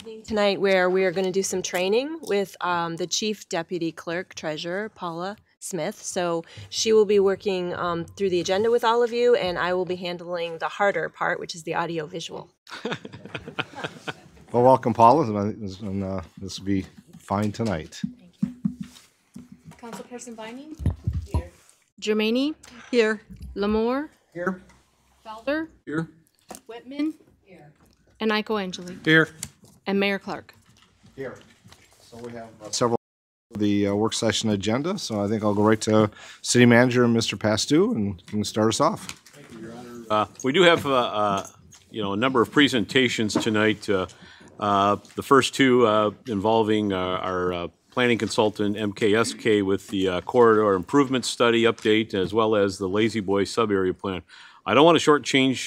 meeting tonight where we are going to do some training with the Chief Deputy Clerk Treasurer, Paula Smith. So she will be working through the agenda with all of you, and I will be handling the harder part, which is the audio visual. Well, welcome, Paula, and this will be fine tonight. Thank you. Councilperson Vining? Here. Germaini? Here. Lamore? Here. Felder? Here. Whitman? Here. And Iko Angeli? Here. And Mayor Clark? Here. So we have several of the work session agenda, so I think I'll go right to City Manager and Mr. Pastu, and you can start us off. Thank you, Your Honor. We do have a number of presentations tonight. The first two involving our planning consultant MKSK with the corridor improvement study update, as well as the Lazy Boy sub-area plan. I don't want to shortchange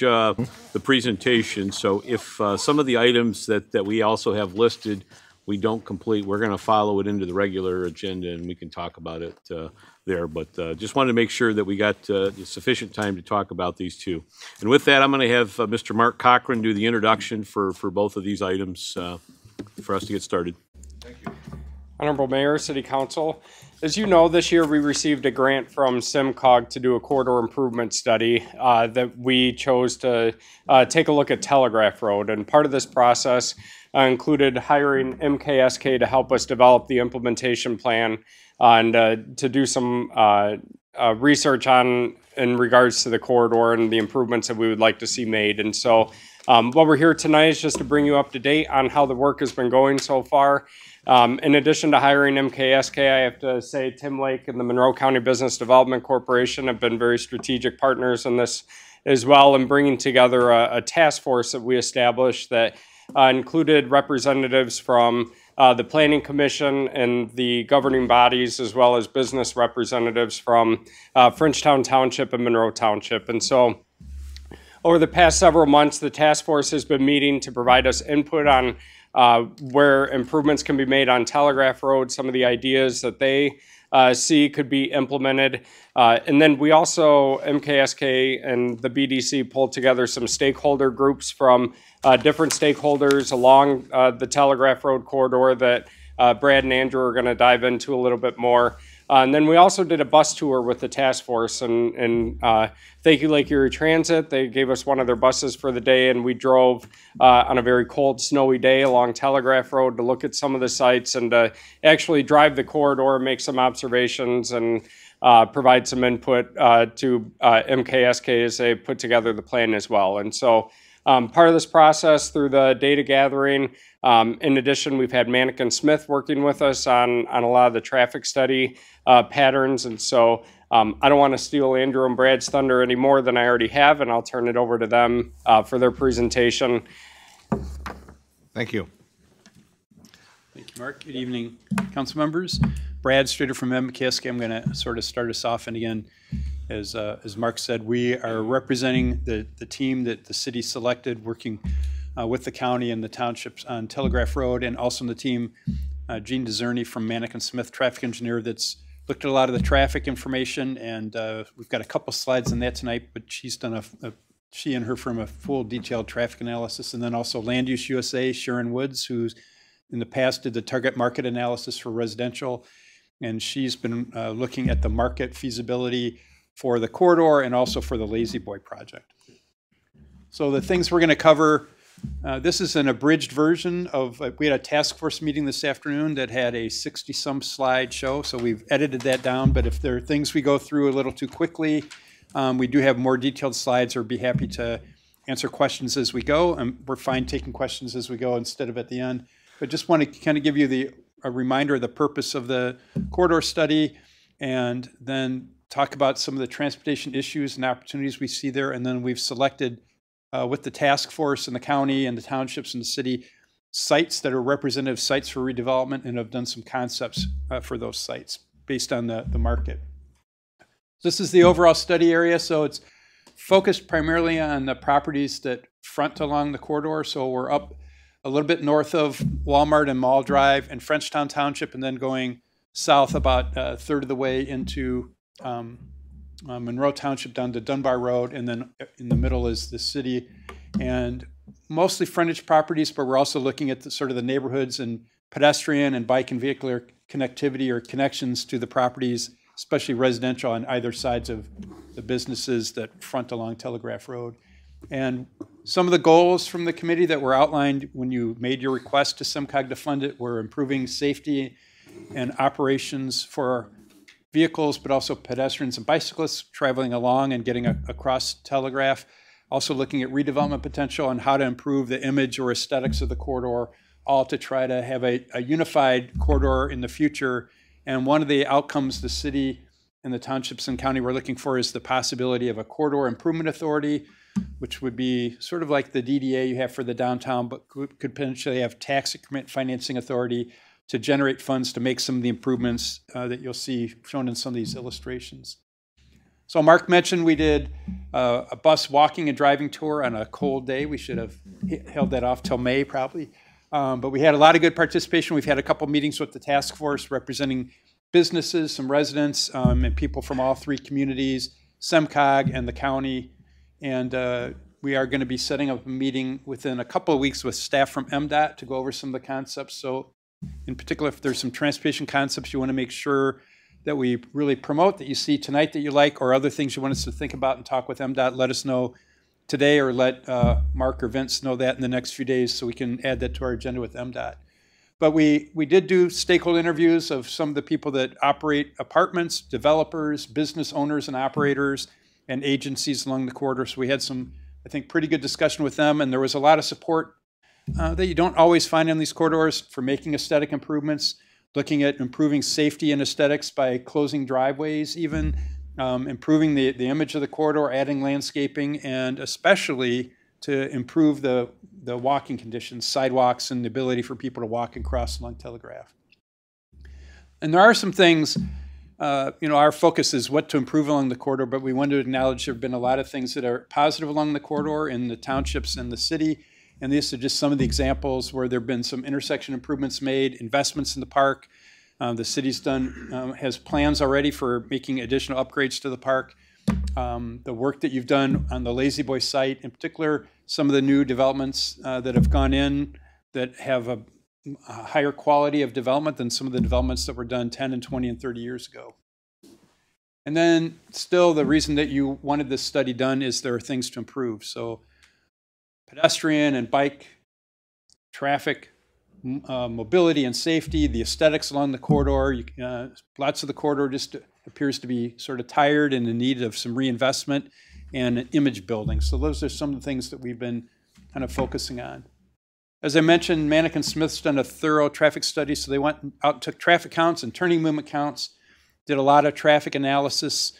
the presentation, so if some of the items that we also have listed we don't complete, we're going to follow it into the regular agenda and we can talk about it there. But just wanted to make sure that we got sufficient time to talk about these two. And with that, I'm going to have Mr. Mark Cochran do the introduction for both of these items for us to get started. Thank you. Honorable Mayor, City Council, as you know, this year we received a grant from SIMCOG to do a corridor improvement study that we chose to take a look at Telegraph Road. And part of this process included hiring MKSK to help us develop the implementation plan and to do some research in regards to the corridor and the improvements that we would like to see made. And so what we're here tonight is just to bring you up to date on how the work has been going so far. In addition to hiring MKSK, I have to say Tim Lake and the Monroe County Business Development Corporation have been very strategic partners in this as well, in bringing together a task force that we established that included representatives from the Planning Commission and the governing bodies, as well as business representatives from Frenchtown Township and Monroe Township. And so over the past several months, the task force has been meeting to provide us input on where improvements can be made on Telegraph Road, some of the ideas that they see could be implemented. And then we also, MKSK and the BDC, pulled together some stakeholder groups from different stakeholders along the Telegraph Road corridor that Brad and Andrew are going to dive into a little bit more. And then we also did a bus tour with the task force, and thank you Lake Erie Transit. They gave us one of their buses for the day, and we drove on a very cold, snowy day along Telegraph Road to look at some of the sites and to actually drive the corridor, make some observations, and provide some input to MKSK as they put together the plan as well. And so part of this process through the data gathering, in addition, we've had Mannequin Smith working with us on a lot of the traffic study patterns. And so I don't want to steal Andrew and Brad's thunder any more than I already have, and I'll turn it over to them for their presentation. Thank you. Thank you, Mark. Good evening, council members. Brad Strader from MKSK. I'm going to sort of start us off. And again, as Mark said, we are representing the team that the city selected, working with the county and the townships on Telegraph Road, and also in the team, Gene DeZerny from Mannequin Smith, traffic engineer, that's looked at a lot of the traffic information. And we've got a couple slides on that tonight, but she's done she and her firm a full detailed traffic analysis. And then also Land Use USA, Sharon Woods, who's in the past did the target market analysis for residential. And she's been looking at the market feasibility for the corridor and also for the Lazy Boy project. So the things we're going to cover, this is an abridged version of, we had a task force meeting this afternoon that had a 60-some slide show, so we've edited that down, but if there are things we go through a little too quickly, we do have more detailed slides, or be happy to answer questions as we go, and we're fine taking questions as we go instead of at the end. But just want to kind of give you a reminder of the purpose of the corridor study, and then talk about some of the transportation issues and opportunities we see there. And then we've selected with the task force and the county and the townships and the city sites that are representative sites for redevelopment, and have done some concepts for those sites based on the market. This is the overall study area. So it's focused primarily on the properties that front along the corridor. So we're up a little bit north of Walmart and Mall Drive and Frenchtown Township, and then going south about a third of the way into Monroe Township down to Dunbar Road, and then in the middle is the city. And mostly frontage properties, but we're also looking at the, sort of the neighborhoods and pedestrian and bike and vehicular connectivity or connections to the properties, especially residential on either sides of the businesses that front along Telegraph Road. And some of the goals from the committee that were outlined when you made your request to SEMCOG to fund it were improving safety and operations for vehicles, but also pedestrians and bicyclists traveling along and getting across Telegraph. Also looking at redevelopment potential and how to improve the image or aesthetics of the corridor, all to try to have a unified corridor in the future. And one of the outcomes the city and the townships and county were looking for is the possibility of a corridor improvement authority, which would be sort of like the DDA you have for the downtown, but could potentially have tax increment financing authority to generate funds to make some of the improvements that you'll see shown in some of these illustrations. So Mark mentioned we did a bus walking and driving tour on a cold day. We should have held that off till May probably. But we had a lot of good participation. We've had a couple meetings with the task force representing businesses, some residents, and people from all three communities, SEMCOG and the county. And we are going to be setting up a meeting within a couple of weeks with staff from MDOT to go over some of the concepts. So in particular, if there's some transportation concepts you want to make sure that we really promote that you see tonight that you like, or other things you want us to think about and talk with MDOT, let us know today, or let Mark or Vince know that in the next few days so we can add that to our agenda with MDOT. But we did do stakeholder interviews of some of the people that operate apartments, developers, business owners and operators, and agencies along the corridor. So we had some, I think, pretty good discussion with them, and there was a lot of support that you don't always find in these corridors for making aesthetic improvements, looking at improving safety and aesthetics by closing driveways even, improving the image of the corridor, adding landscaping, and especially to improve the walking conditions, sidewalks, and the ability for people to walk and cross along Telegraph. And there are some things, our focus is what to improve along the corridor, but we want to acknowledge there have been a lot of things that are positive along the corridor in the townships and the city. And these are just some of the examples where there have been some intersection improvements made, investments in the park. The city's has plans already for making additional upgrades to the park. The work that you've done on the Lazy Boy site, in particular, some of the new developments that have gone in that have a higher quality of development than some of the developments that were done 10 and 20 and 30 years ago. And then still the reason that you wanted this study done is there are things to improve. So pedestrian and bike traffic, mobility and safety, the aesthetics along the corridor. Lots of the corridor just appears to be sort of tired and in need of some reinvestment and image building. So those are some of the things that we've been kind of focusing on. As I mentioned, Manick and Smith's done a thorough traffic study. So they went out and took traffic counts and turning movement counts, did a lot of traffic analysis,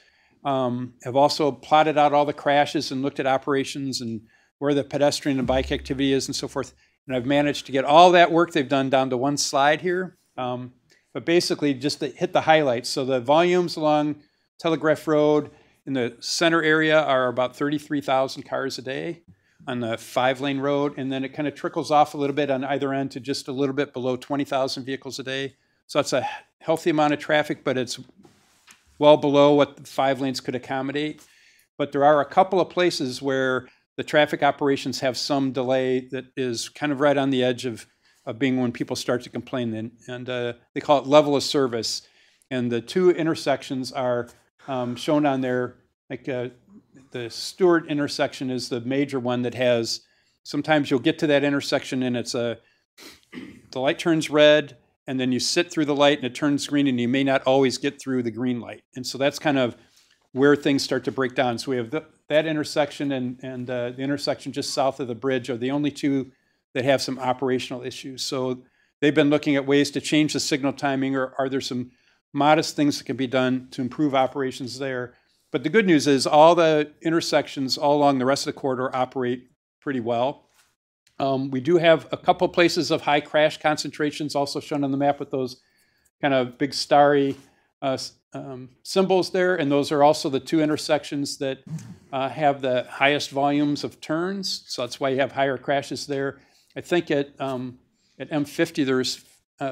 have also plotted out all the crashes and looked at operations and where the pedestrian and bike activity is and so forth. And I've managed to get all that work they've done down to one slide here. But basically just to hit the highlights. So the volumes along Telegraph Road in the center area are about 33,000 cars a day on the 5-lane road. And then it kind of trickles off a little bit on either end to just a little bit below 20,000 vehicles a day. So that's a healthy amount of traffic, but it's well below what the 5 lanes could accommodate. But there are a couple of places where the traffic operations have some delay that is kind of right on the edge of being when people start to complain. And they call it level of service. And the two intersections are shown on there. Like the Stewart intersection is the major one that has, sometimes you'll get to that intersection and the light turns red and then you sit through the light and it turns green and you may not always get through the green light. And so that's kind of where things start to break down. So we have that intersection and the intersection just south of the bridge are the only two that have some operational issues. So they've been looking at ways to change the signal timing, or are there some modest things that can be done to improve operations there. But the good news is all the intersections all along the rest of the corridor operate pretty well. We do have a couple places of high crash concentrations also shown on the map with those kind of big starry symbols there, and those are also the two intersections that have the highest volumes of turns, so that's why you have higher crashes there. I think at M50 there's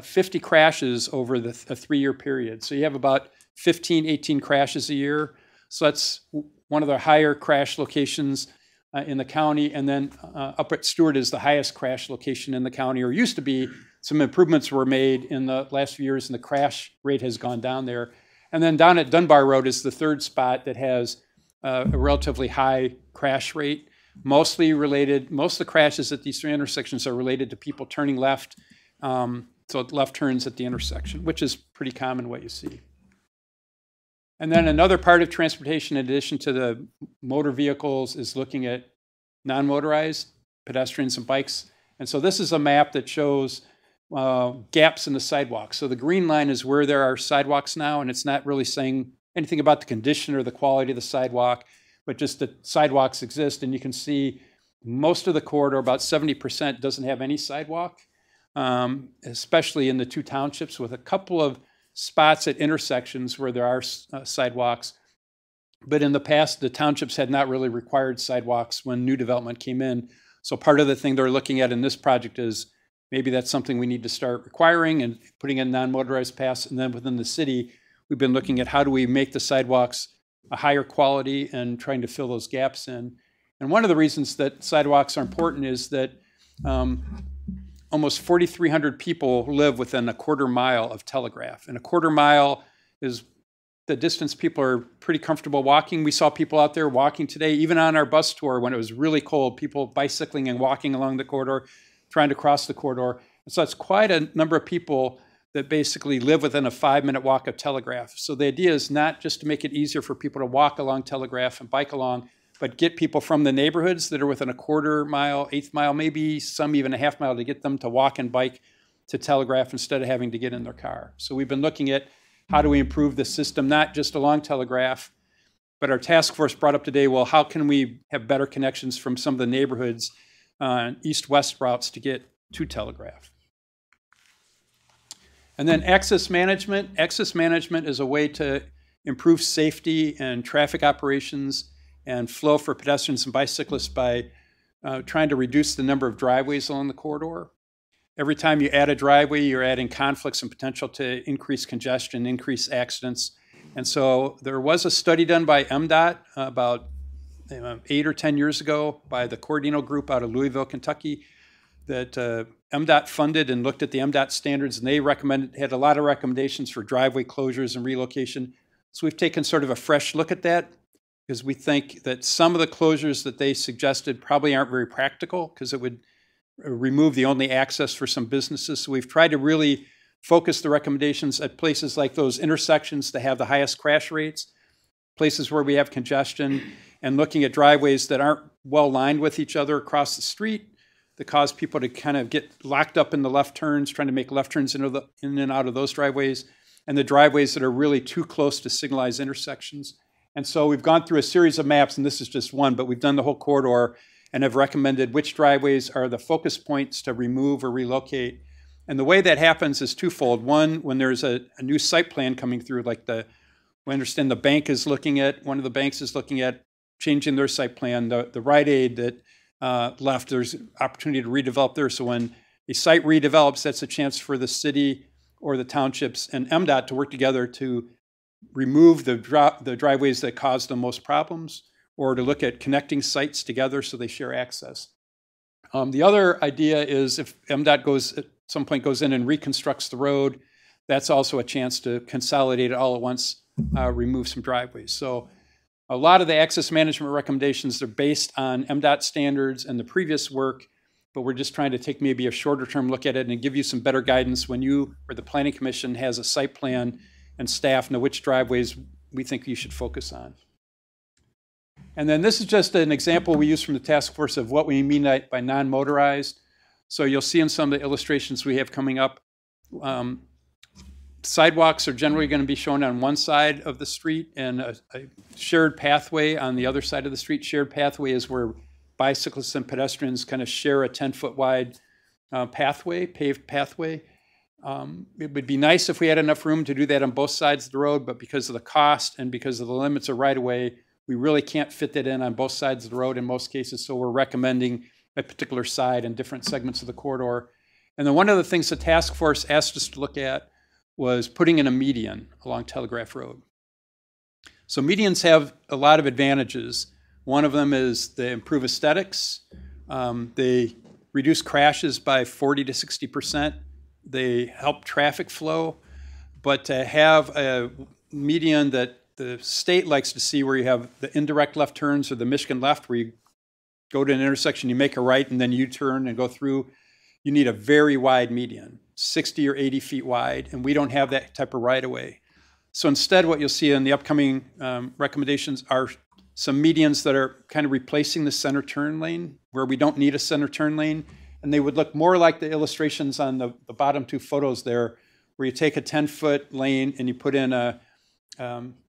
50 crashes over a 3-year period, so you have about 15, 18 crashes a year, so that's one of the higher crash locations in the county. And then up at Stewart is the highest crash location in the county, or used to be. Some improvements were made in the last few years, and the crash rate has gone down there. And then down at Dunbar Road is the third spot that has a relatively high crash rate, mostly related, most of the crashes at these three intersections are related to people turning left, so left turns at the intersection, which is pretty common what you see. And then another part of transportation, in addition to the motor vehicles, is looking at non-motorized pedestrians and bikes. And so this is a map that shows gaps in the sidewalks. So the green line is where there are sidewalks now, and it's not really saying anything about the condition or the quality of the sidewalk, but just that sidewalks exist. And you can see most of the corridor, about 70%, doesn't have any sidewalk, especially in the two townships, with a couple of spots at intersections where there are sidewalks. But in the past, the townships had not really required sidewalks when new development came in. So part of the thing they're looking at in this project is maybe that's something we need to start requiring and putting in non-motorized paths. And then within the city, we've been looking at how do we make the sidewalks a higher quality and trying to fill those gaps in. And one of the reasons that sidewalks are important is that almost 4,300 people live within a quarter mile of telegraph. And a quarter mile is the distance people are pretty comfortable walking. We saw people out there walking today, even on our bus tour when it was really cold, people bicycling and walking along the corridor, trying to cross the corridor. And so it's quite a number of people that basically live within a 5-minute walk of Telegraph. So the idea is not just to make it easier for people to walk along Telegraph and bike along, but get people from the neighborhoods that are within a quarter mile, eighth mile, maybe some even a half mile, to get them to walk and bike to Telegraph instead of having to get in their car. So we've been looking at how do we improve the system, not just along Telegraph, but our task force brought up today, well, how can we have better connections from some of the neighborhoods east-west routes to get to Telegraph. And then access management. Access management is a way to improve safety and traffic operations and flow for pedestrians and bicyclists by trying to reduce the number of driveways along the corridor. Every time you add a driveway, you're adding conflicts and potential to increase congestion, increase accidents. And so there was a study done by MDOT about 8 or 10 years ago by the Cordino Group out of Louisville, Kentucky, that MDOT funded and looked at the MDOT standards, and they had a lot of recommendations for driveway closures and relocation. So we've taken sort of a fresh look at that because we think that some of the closures that they suggested probably aren't very practical because it would remove the only access for some businesses. So we've tried to really focus the recommendations at places like those intersections that have the highest crash rates, places where we have congestion, and looking at driveways that aren't well lined with each other across the street that cause people to kind of get locked up in the left turns, trying to make left turns in and out of those driveways, and the driveways that are really too close to signalized intersections. And so we've gone through a series of maps, and this is just one, but we've done the whole corridor and have recommended which driveways are the focus points to remove or relocate. And the way that happens is twofold. One, when there's a new site plan coming through, like we understand the bank is looking at, one of the banks is looking at changing their site plan. The Rite Aid that left, there's opportunity to redevelop there. So when a site redevelops, that's a chance for the city or the townships and MDOT to work together to remove the driveways that cause the most problems, or to look at connecting sites together so they share access. The other idea is if MDOT at some point goes in and reconstructs the road, that's also a chance to consolidate it all at once, remove some driveways. So a lot of the access management recommendations are based on MDOT standards and the previous work, but we're just trying to take maybe a shorter term look at it and give you some better guidance when you or the Planning Commission has a site plan and staff know which driveways we think you should focus on. And then this is just an example we use from the task force of what we mean by non-motorized. So you'll see in some of the illustrations we have coming up, sidewalks are generally going to be shown on one side of the street and a shared pathway on the other side of the street. Shared pathway is where bicyclists and pedestrians kind of share a 10-foot wide pathway, paved pathway. It would be nice if we had enough room to do that on both sides of the road, but because of the cost and because of the limits of right-of-way, we really can't fit that in on both sides of the road in most cases, so we're recommending a particular side in different segments of the corridor. And then one of the things the task force asked us to look at was putting in a median along Telegraph Road. So medians have a lot of advantages. One of them is they improve aesthetics. They reduce crashes by 40 to 60%. They help traffic flow. But to have a median that the state likes to see, where you have the indirect left turns or the Michigan left, where you go to an intersection, you make a right, and then you turn and go through, you need a very wide median, 60 or 80 feet wide, and we don't have that type of right-of-way. So instead, what you'll see in the upcoming recommendations are some medians that are kind of replacing the center turn lane, where we don't need a center turn lane, and they would look more like the illustrations on the bottom two photos there, where you take a 10-foot lane and you put in a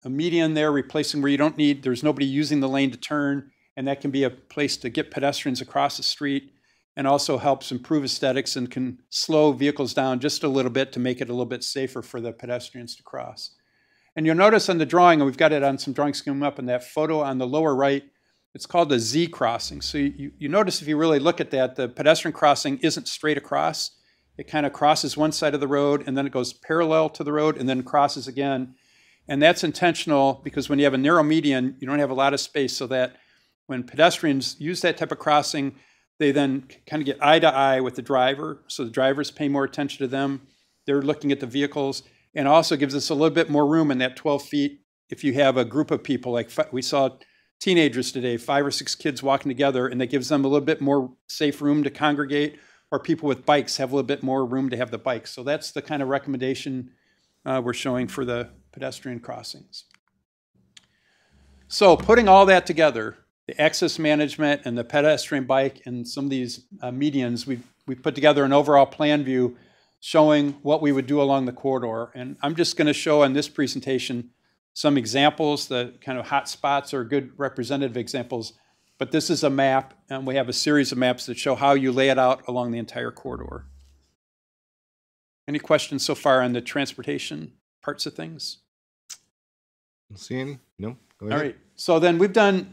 median there, replacing where you don't need, there's nobody using the lane to turn, and that can be a place to get pedestrians across the street, and also helps improve aesthetics and can slow vehicles down just a little bit to make it a little bit safer for the pedestrians to cross. And you'll notice on the drawing, and we've got it on some drawings coming up, in that photo on the lower right, it's called a Z crossing. So you notice, if you really look at that, the pedestrian crossing isn't straight across. It kind of crosses one side of the road, and then it goes parallel to the road, and then crosses again. And that's intentional, because when you have a narrow median, you don't have a lot of space, so that when pedestrians use that type of crossing, they then kind of get eye to eye with the driver. So the drivers pay more attention to them. They're looking at the vehicles, and also gives us a little bit more room in that 12 feet. If you have a group of people, like we saw teenagers today, 5 or 6 kids walking together, and that gives them a little bit more safe room to congregate, or people with bikes have a little bit more room to have the bikes. So that's the kind of recommendation we're showing for the pedestrian crossings. So putting all that together, the access management and the pedestrian bike and some of these medians, we put together an overall plan view showing what we would do along the corridor. And I'm just going to show in this presentation some examples, the kind of hot spots or good representative examples. But this is a map, and we have a series of maps that show how you lay it out along the entire corridor. Any questions so far on the transportation parts of things? Don't see any? No? Go ahead. All right. So then we've done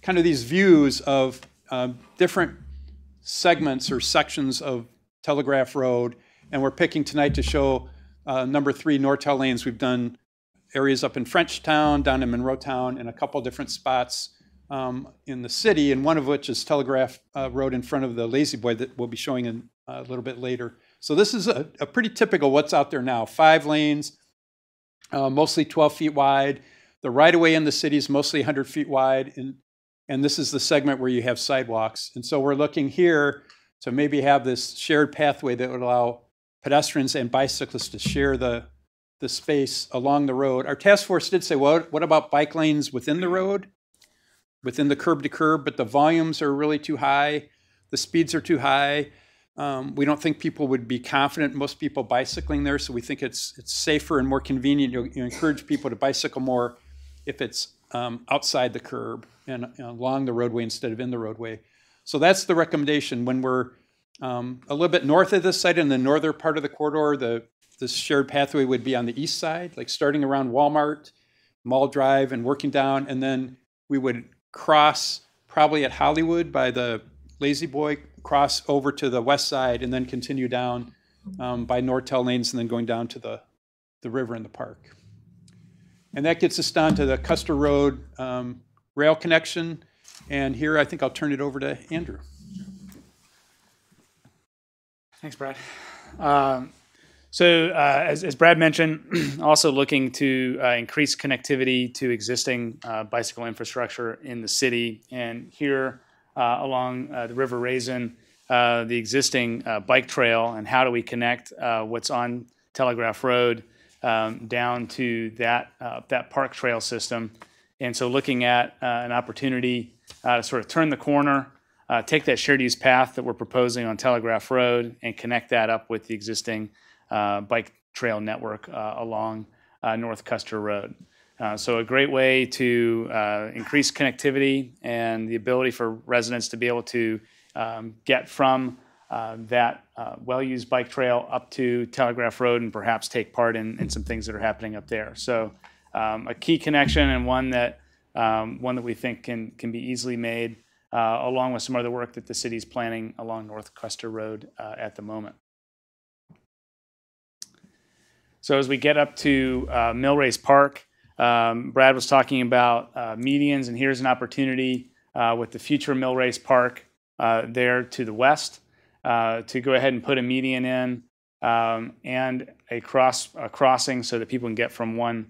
kind of these views of different segments or sections of Telegraph Road, and we're picking tonight to show number 3 Nortel lanes. We've done areas up in Frenchtown, down in Monroe Town, and a couple different spots in the city, and one of which is Telegraph Road in front of the Lazy Boy that we'll be showing in a little bit later. So this is a pretty typical what's out there now. 5 lanes, mostly 12 feet wide. The right-of-way in the city is mostly 100 feet wide, and this is the segment where you have sidewalks. And so we're looking here to maybe have this shared pathway that would allow pedestrians and bicyclists to share the space along the road. Our task force did say, well, what about bike lanes within the road, within the curb to curb, but the volumes are really too high, the speeds are too high. We don't think people would be confident, most people bicycling there, so we think it's safer and more convenient. You encourage people to bicycle more if it's outside the curb and along the roadway instead of in the roadway. So that's the recommendation. When we're a little bit north of this site, in the northern part of the corridor, this shared pathway would be on the east side, like starting around Walmart, Mall Drive, and working down, and then we would cross probably at Hollywood by the Lazy Boy, cross over to the west side, and then continue down by Nortel lanes, and then going down to the river and the park. And that gets us down to the Custer Road rail connection. And here I think I'll turn it over to Andrew. Thanks, Brad. As Brad mentioned, also looking to increase connectivity to existing bicycle infrastructure in the city. And here along the River Raisin, the existing bike trail, and how do we connect what's on Telegraph Road down to that park trail system. And so looking at an opportunity to sort of turn the corner, take that shared use path that we're proposing on Telegraph Road and connect that up with the existing bike trail network along North Custer Road. So a great way to increase connectivity and the ability for residents to be able to get from that well-used bike trail up to Telegraph Road and perhaps take part in some things that are happening up there. So a key connection, and one that we think can be easily made along with some other work that the city is planning along North Custer Road at the moment. So as we get up to Millrace Park, Brad was talking about medians, and here's an opportunity with the future Mill Race Park there to the west to go ahead and put a median in and a crossing so that people can get from one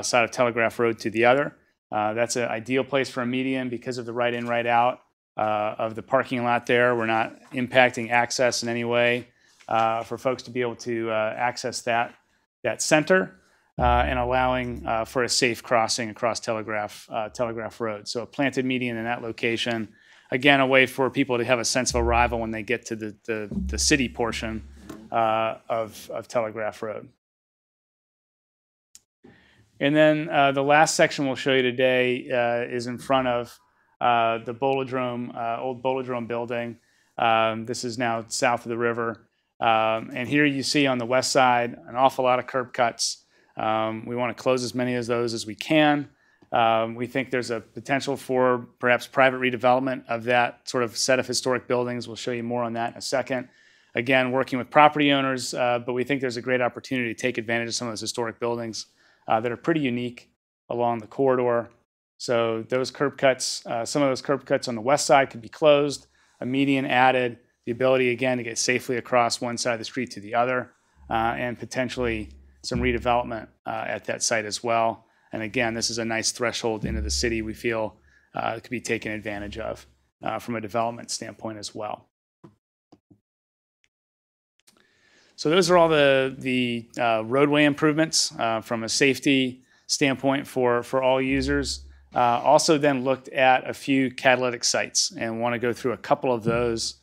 side of Telegraph Road to the other. That's an ideal place for a median because of the right in, right out of the parking lot there. We're not impacting access in any way for folks to be able to access that center and allowing for a safe crossing across Telegraph Road. So a planted median in that location. Again, a way for people to have a sense of arrival when they get to the city portion of Telegraph Road. And then the last section we'll show you today is in front of the Bolodrome, old Bolodrome building. This is now south of the river. And here you see on the west side an awful lot of curb cuts. We want to close as many of those as we can. We think there's a potential for perhaps private redevelopment of that sort of set of historic buildings. We'll show you more on that in a second. Again, working with property owners, but we think there's a great opportunity to take advantage of some of those historic buildings that are pretty unique along the corridor. So those curb cuts, some of those curb cuts on the west side could be closed, a median added, the ability again to get safely across one side of the street to the other, and potentially some redevelopment at that site as well. And again, this is a nice threshold into the city we feel could be taken advantage of from a development standpoint as well. So those are all the roadway improvements from a safety standpoint for all users. Also then looked at a few catalytic sites and want to go through a couple of those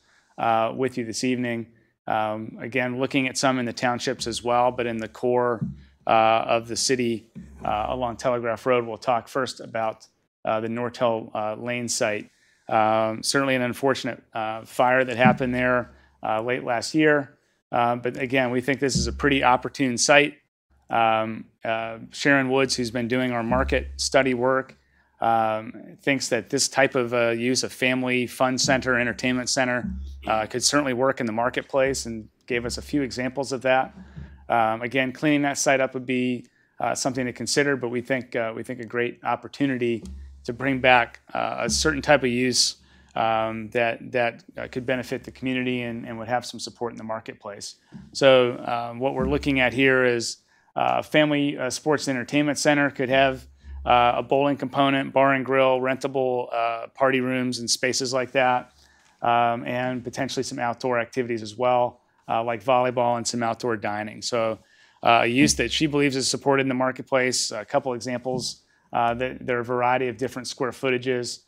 with you this evening. Again, looking at some in the townships as well, but in the core of the city along Telegraph Road, we'll talk first about the Nortel Lane site. Certainly an unfortunate fire that happened there late last year. But again, we think this is a pretty opportune site. Sharon Woods, who's been doing our market study work, thinks that this type of use of family fun center, entertainment center, could certainly work in the marketplace, and gave us a few examples of that. Again, cleaning that site up would be something to consider, but we think a great opportunity to bring back a certain type of use that could benefit the community and would have some support in the marketplace. So what we're looking at here is family sports and entertainment center could have a bowling component, bar and grill, rentable party rooms and spaces like that, and potentially some outdoor activities as well, like volleyball and some outdoor dining. So a use that she believes is supported in the marketplace. A couple examples, there are a variety of different square footages,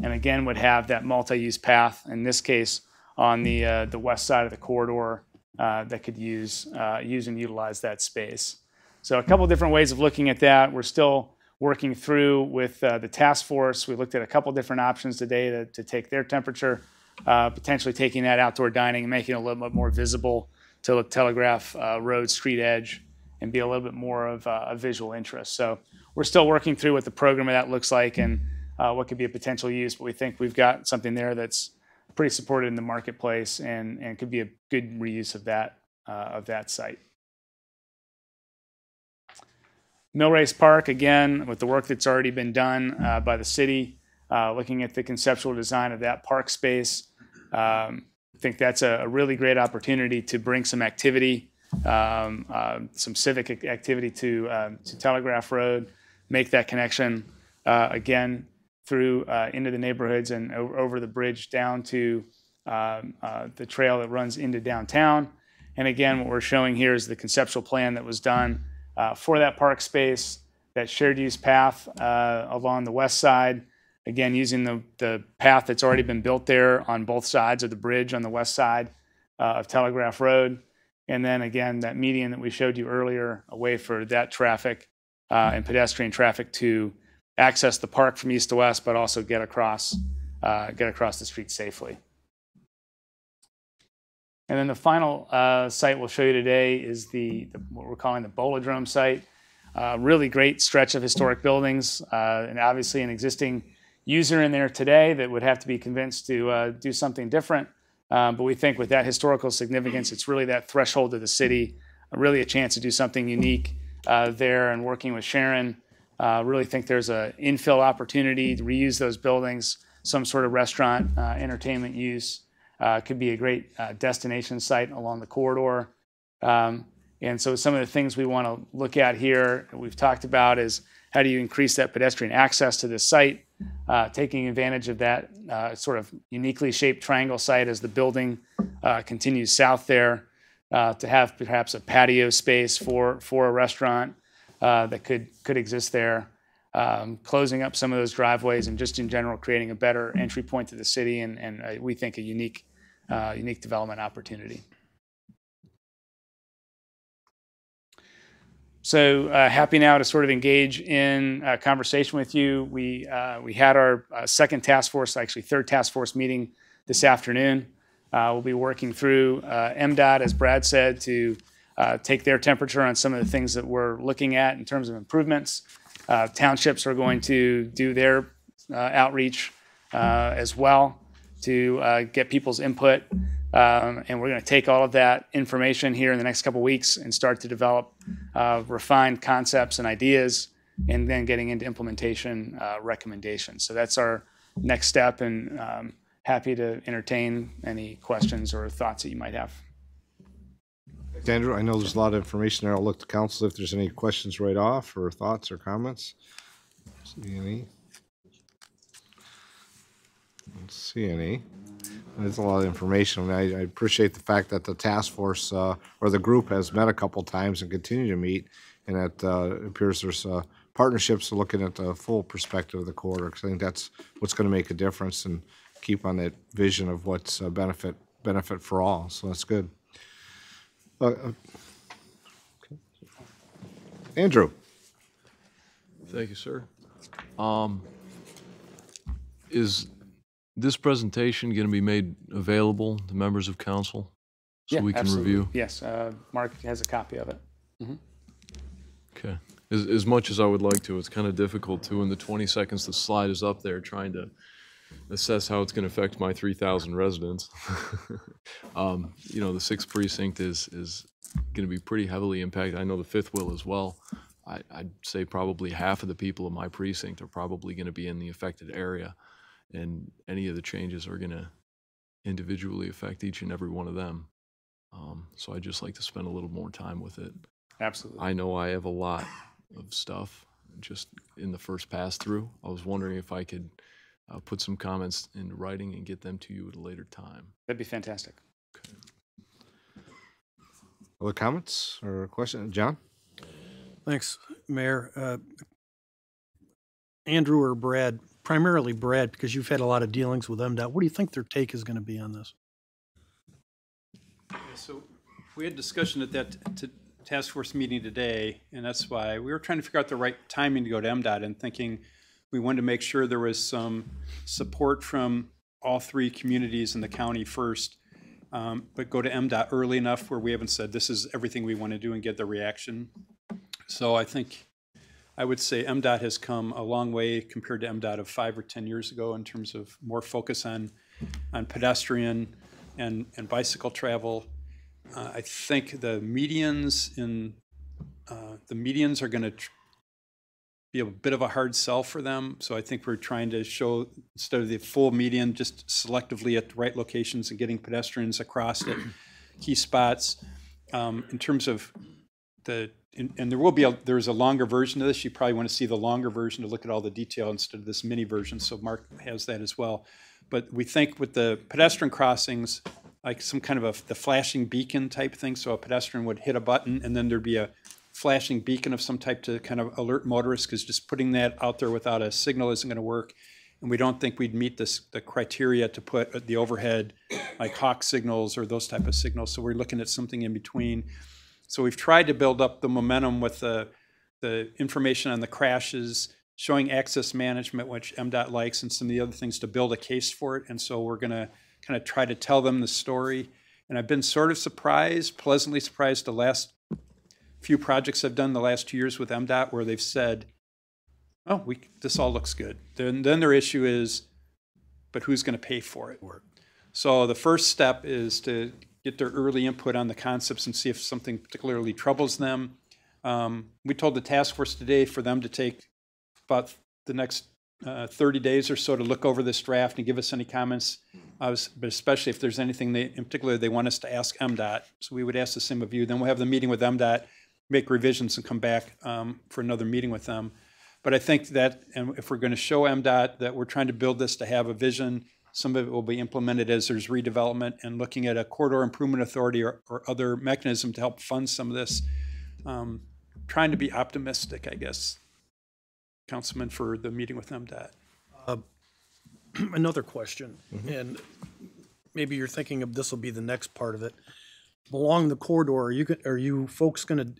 and again would have that multi-use path, in this case on the west side of the corridor, that could use and utilize that space. So a couple different ways of looking at that. We're still working through with the task force. We looked at a couple different options today to take their temperature, potentially taking that outdoor dining and making it a little bit more visible to the Telegraph Road street edge and be a little bit more of a visual interest. So we're still working through what the program of that looks like and what could be a potential use, but we think we've got something there that's pretty supported in the marketplace and could be a good reuse of that site. Mill Race Park, again, with the work that's already been done by the city, looking at the conceptual design of that park space. I think that's a really great opportunity to bring some activity, some civic activity to Telegraph Road, make that connection again through into the neighborhoods and over the bridge down to the trail that runs into downtown. And again, what we're showing here is the conceptual plan that was done for that park space, that shared use path along the west side, again using the path that's already been built there on both sides of the bridge on the west side of Telegraph Road. And then again, that median that we showed you earlier, a way for that traffic and pedestrian traffic to access the park from east to west, but also get across the street safely. And then the final site we'll show you today is what we're calling the Bolodrome site. Really great stretch of historic buildings, and obviously an existing user in there today that would have to be convinced to do something different. But we think with that historical significance, it's really that threshold of the city, really a chance to do something unique there. And working with Sharon, really think there's an infill opportunity to reuse those buildings, some sort of restaurant, entertainment use. Could be a great destination site along the corridor. And so some of the things we want to look at here, we've talked about, is how do you increase that pedestrian access to this site, taking advantage of that sort of uniquely shaped triangle site as the building continues south there, to have perhaps a patio space for a restaurant that could exist there, closing up some of those driveways, and just in general creating a better entry point to the city, and we think a unique development opportunity. So happy now to sort of engage in a conversation with you. We had our second task force, actually third task force meeting this afternoon. We'll be working through MDOT, as Brad said, to take their temperature on some of the things that we're looking at in terms of improvements. Townships are going to do their outreach as well to get people's input. And we're going to take all of that information here in the next couple of weeks and start to develop refined concepts and ideas, and then getting into implementation recommendations. So that's our next step, and happy to entertain any questions or thoughts that you might have. Andrew, I know there's a lot of information there. I'll look to council if there's any questions right off, or thoughts or comments. See any? Don't see any. There's a lot of information. I appreciate the fact that the task force or the group has met a couple times and continue to meet, and that it appears there's partnerships looking at the full perspective of the corridor, because I think that's what's going to make a difference and keep on that vision of what's benefit for all. So that's good. Okay. Andrew. Thank you, sir. Is this presentation going to be made available to members of council so we can absolutely. review? Yes, Mark has a copy of it. Mm-hmm. Okay. As much as I would like to, it's kind of difficult to, in the 20 seconds the slide is up there, trying to assess how it's going to affect my 3,000 residents. You know, the 6th precinct is going to be pretty heavily impacted. I know the 5th will as well. I'd say probably half of the people in my precinct are probably going to be in the affected area, and any of the changes are going to individually affect each and every one of them. So I'd just like to spend a little more time with it. Absolutely. I know I have a lot of stuff just in the first pass through. I was wondering if I could put some comments into writing and get them to you at a later time. That'd be fantastic. Okay. Other comments or questions? John? Thanks, Mayor. Andrew or Brad, primarily Brad, because you've had a lot of dealings with MDOT. What do you think their take is going to be on this? Yeah, so we had discussion at that task force meeting today, and that's why we were trying to figure out the right timing to go to MDOT, and thinking we wanted to make sure there was some support from all three communities in the county first, but go to MDOT early enough where we haven't said this is everything we want to do and get the reaction. So I think I would say MDOT has come a long way compared to MDOT of 5 or 10 years ago in terms of more focus on pedestrian and bicycle travel. I think the medians are going to be a bit of a hard sell for them. So I think we're trying to show, instead of the full median, just selectively at the right locations and getting pedestrians across at key spots. In terms of and there's a longer version of this. You probably want to see the longer version to look at all the detail instead of this mini version. So Mark has that as well. But we think with the pedestrian crossings, like some kind of the flashing beacon type thing. So a pedestrian would hit a button and then there'd be a flashing beacon of some type to kind of alert motorists, because just putting that out there without a signal isn't going to work. And we don't think we'd meet the criteria to put the overhead, like hawk signals or those type of signals. So we're looking at something in between. So we've tried to build up the momentum with the information on the crashes, showing access management, which MDOT likes, and some of the other things to build a case for it. And so we're going to kind of try to tell them the story. And I've been sort of surprised, pleasantly surprised, the last few projects I've done the last 2 years with MDOT where they've said, oh, this all looks good. Then their issue is, but who's going to pay for it? So the first step is to get their early input on the concepts and see if something particularly troubles them. We told the task force today for them to take about the next 30 days or so to look over this draft and give us any comments, but especially if there's anything in particular they want us to ask MDOT. So we would ask the same of you. Then we'll have the meeting with MDOT, make revisions and come back for another meeting with them. But I think that, and if we're going to show MDOT that we're trying to build this to have a vision, some of it will be implemented as there's redevelopment and looking at a corridor improvement authority or other mechanism to help fund some of this. Trying to be optimistic, I guess, Councilman, for the meeting with MDOT. Another question, and maybe you're thinking of this will be the next part of it. Along the corridor, are you folks going to,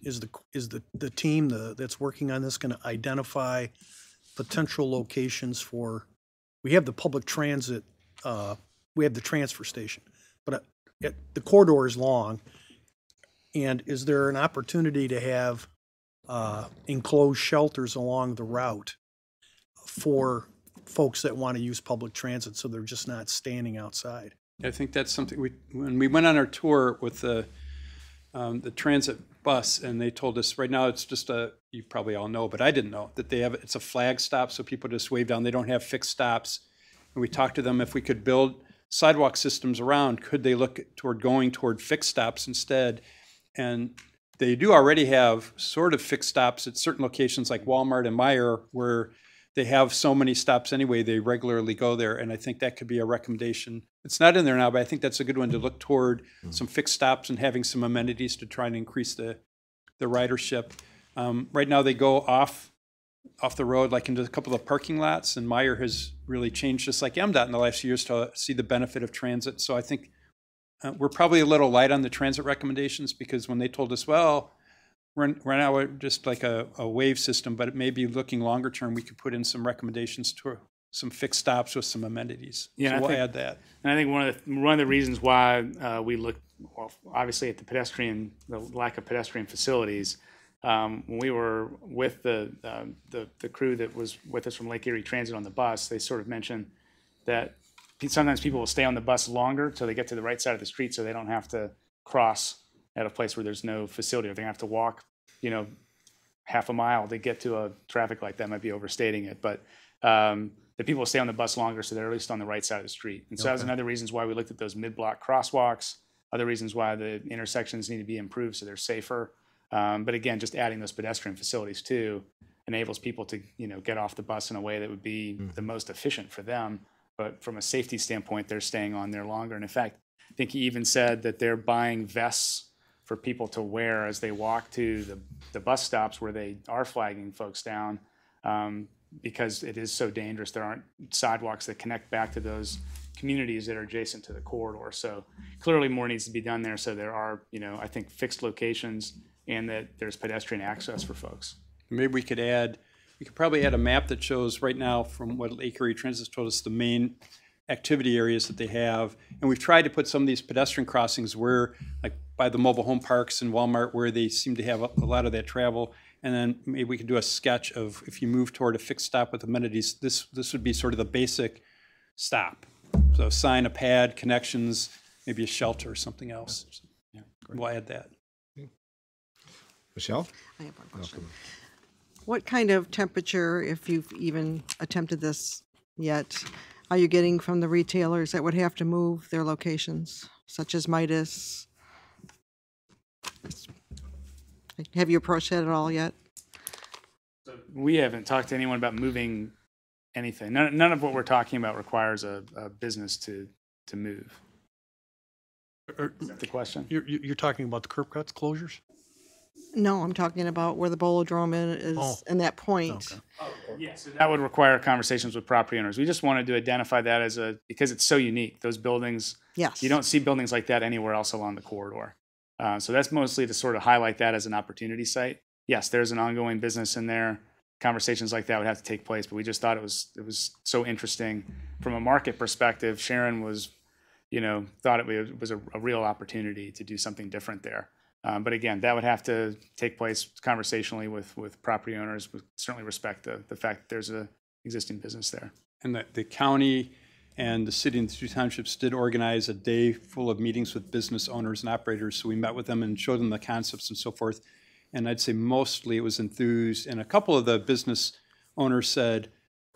is the team that's working on this going to identify potential locations for, we have the public transit, we have the transfer station, but the corridor is long, and is there an opportunity to have enclosed shelters along the route for folks that want to use public transit so they're just not standing outside? I think that's something when we went on our tour with the transit bus, and they told us right now it's just you probably all know, but I didn't know that it's a flag stop, so people just wave down. They don't have fixed stops. And we talked to them if we could build sidewalk systems around, could they look toward going toward fixed stops instead? And they do already have sort of fixed stops at certain locations like Walmart and Meijer, where they have so many stops anyway, they regularly go there. And I think that could be a recommendation. It's not in there now, but I think that's a good one to look toward some fixed stops and having some amenities to try and increase the ridership. Right now they go off the road, like into a couple of parking lots, and Meijer has really changed, just like MDOT in the last few years, to see the benefit of transit. So I think we're probably a little light on the transit recommendations, because when they told us, well, we're now just like a wave system, but it may be looking longer term, we could put in some recommendations to some fixed stops with some amenities. Yeah, so we'll add that. And I think one of the reasons why we looked, well, obviously at the lack of pedestrian facilities. When we were with the crew that was with us from Lake Erie Transit on the bus, they sort of mentioned that sometimes people will stay on the bus longer till they get to the right side of the street, so they don't have to cross at a place where there's no facility, or they have to walk, half a mile to get to a traffic light. That might be overstating it, but the people stay on the bus longer, so they're at least on the right side of the street. And so that was another reasons why we looked at those mid-block crosswalks, other reasons why the intersections need to be improved so they're safer. But again, just adding those pedestrian facilities too enables people to, get off the bus in a way that would be the most efficient for them. But from a safety standpoint, they're staying on there longer. And in fact, I think he even said that they're buying vests for people to wear as they walk to the bus stops where they are flagging folks down, because it is so dangerous. There aren't sidewalks that connect back to those communities that are adjacent to the corridor. So clearly more needs to be done there. So there are, I think, fixed locations, and that there's pedestrian access for folks. Maybe we could probably add a map that shows right now, from what Lake Erie Transit told us, the main activity areas that they have. And we've tried to put some of these pedestrian crossings where, like by the mobile home parks and Walmart, where they seem to have a lot of that travel. And then maybe we could do a sketch of, if you move toward a fixed stop with amenities, this would be sort of the basic stop. So sign, a pad, connections, maybe a shelter or something else. So, yeah, we'll add that. Michelle? I have one question. What kind of temperature, if you've even attempted this yet, are you getting from the retailers that would have to move their locations, such as Midas? Have you approached that at all yet? We haven't talked to anyone about moving anything. None of what we're talking about requires a business to move. Is that the question? You're talking about the curb cuts closures? No, I'm talking about where the Bolodrome is and that point. Okay. Yes, so that would require conversations with property owners. We just wanted to identify that because it's so unique. Those buildings, Yes. you don't see buildings like that anywhere else along the corridor. So that's mostly to sort of highlight that as an opportunity site. Yes, there's an ongoing business in there. Conversations like that would have to take place, but we just thought it was so interesting from a market perspective. Sharon was, thought it was a real opportunity to do something different there. But again, that would have to take place conversationally with property owners. We certainly respect the fact that there's an existing business there. And the county and the city and the two townships did organize a day full of meetings with business owners and operators. So we met with them and showed them the concepts and so forth. And I'd say mostly it was enthused. And a couple of the business owners said,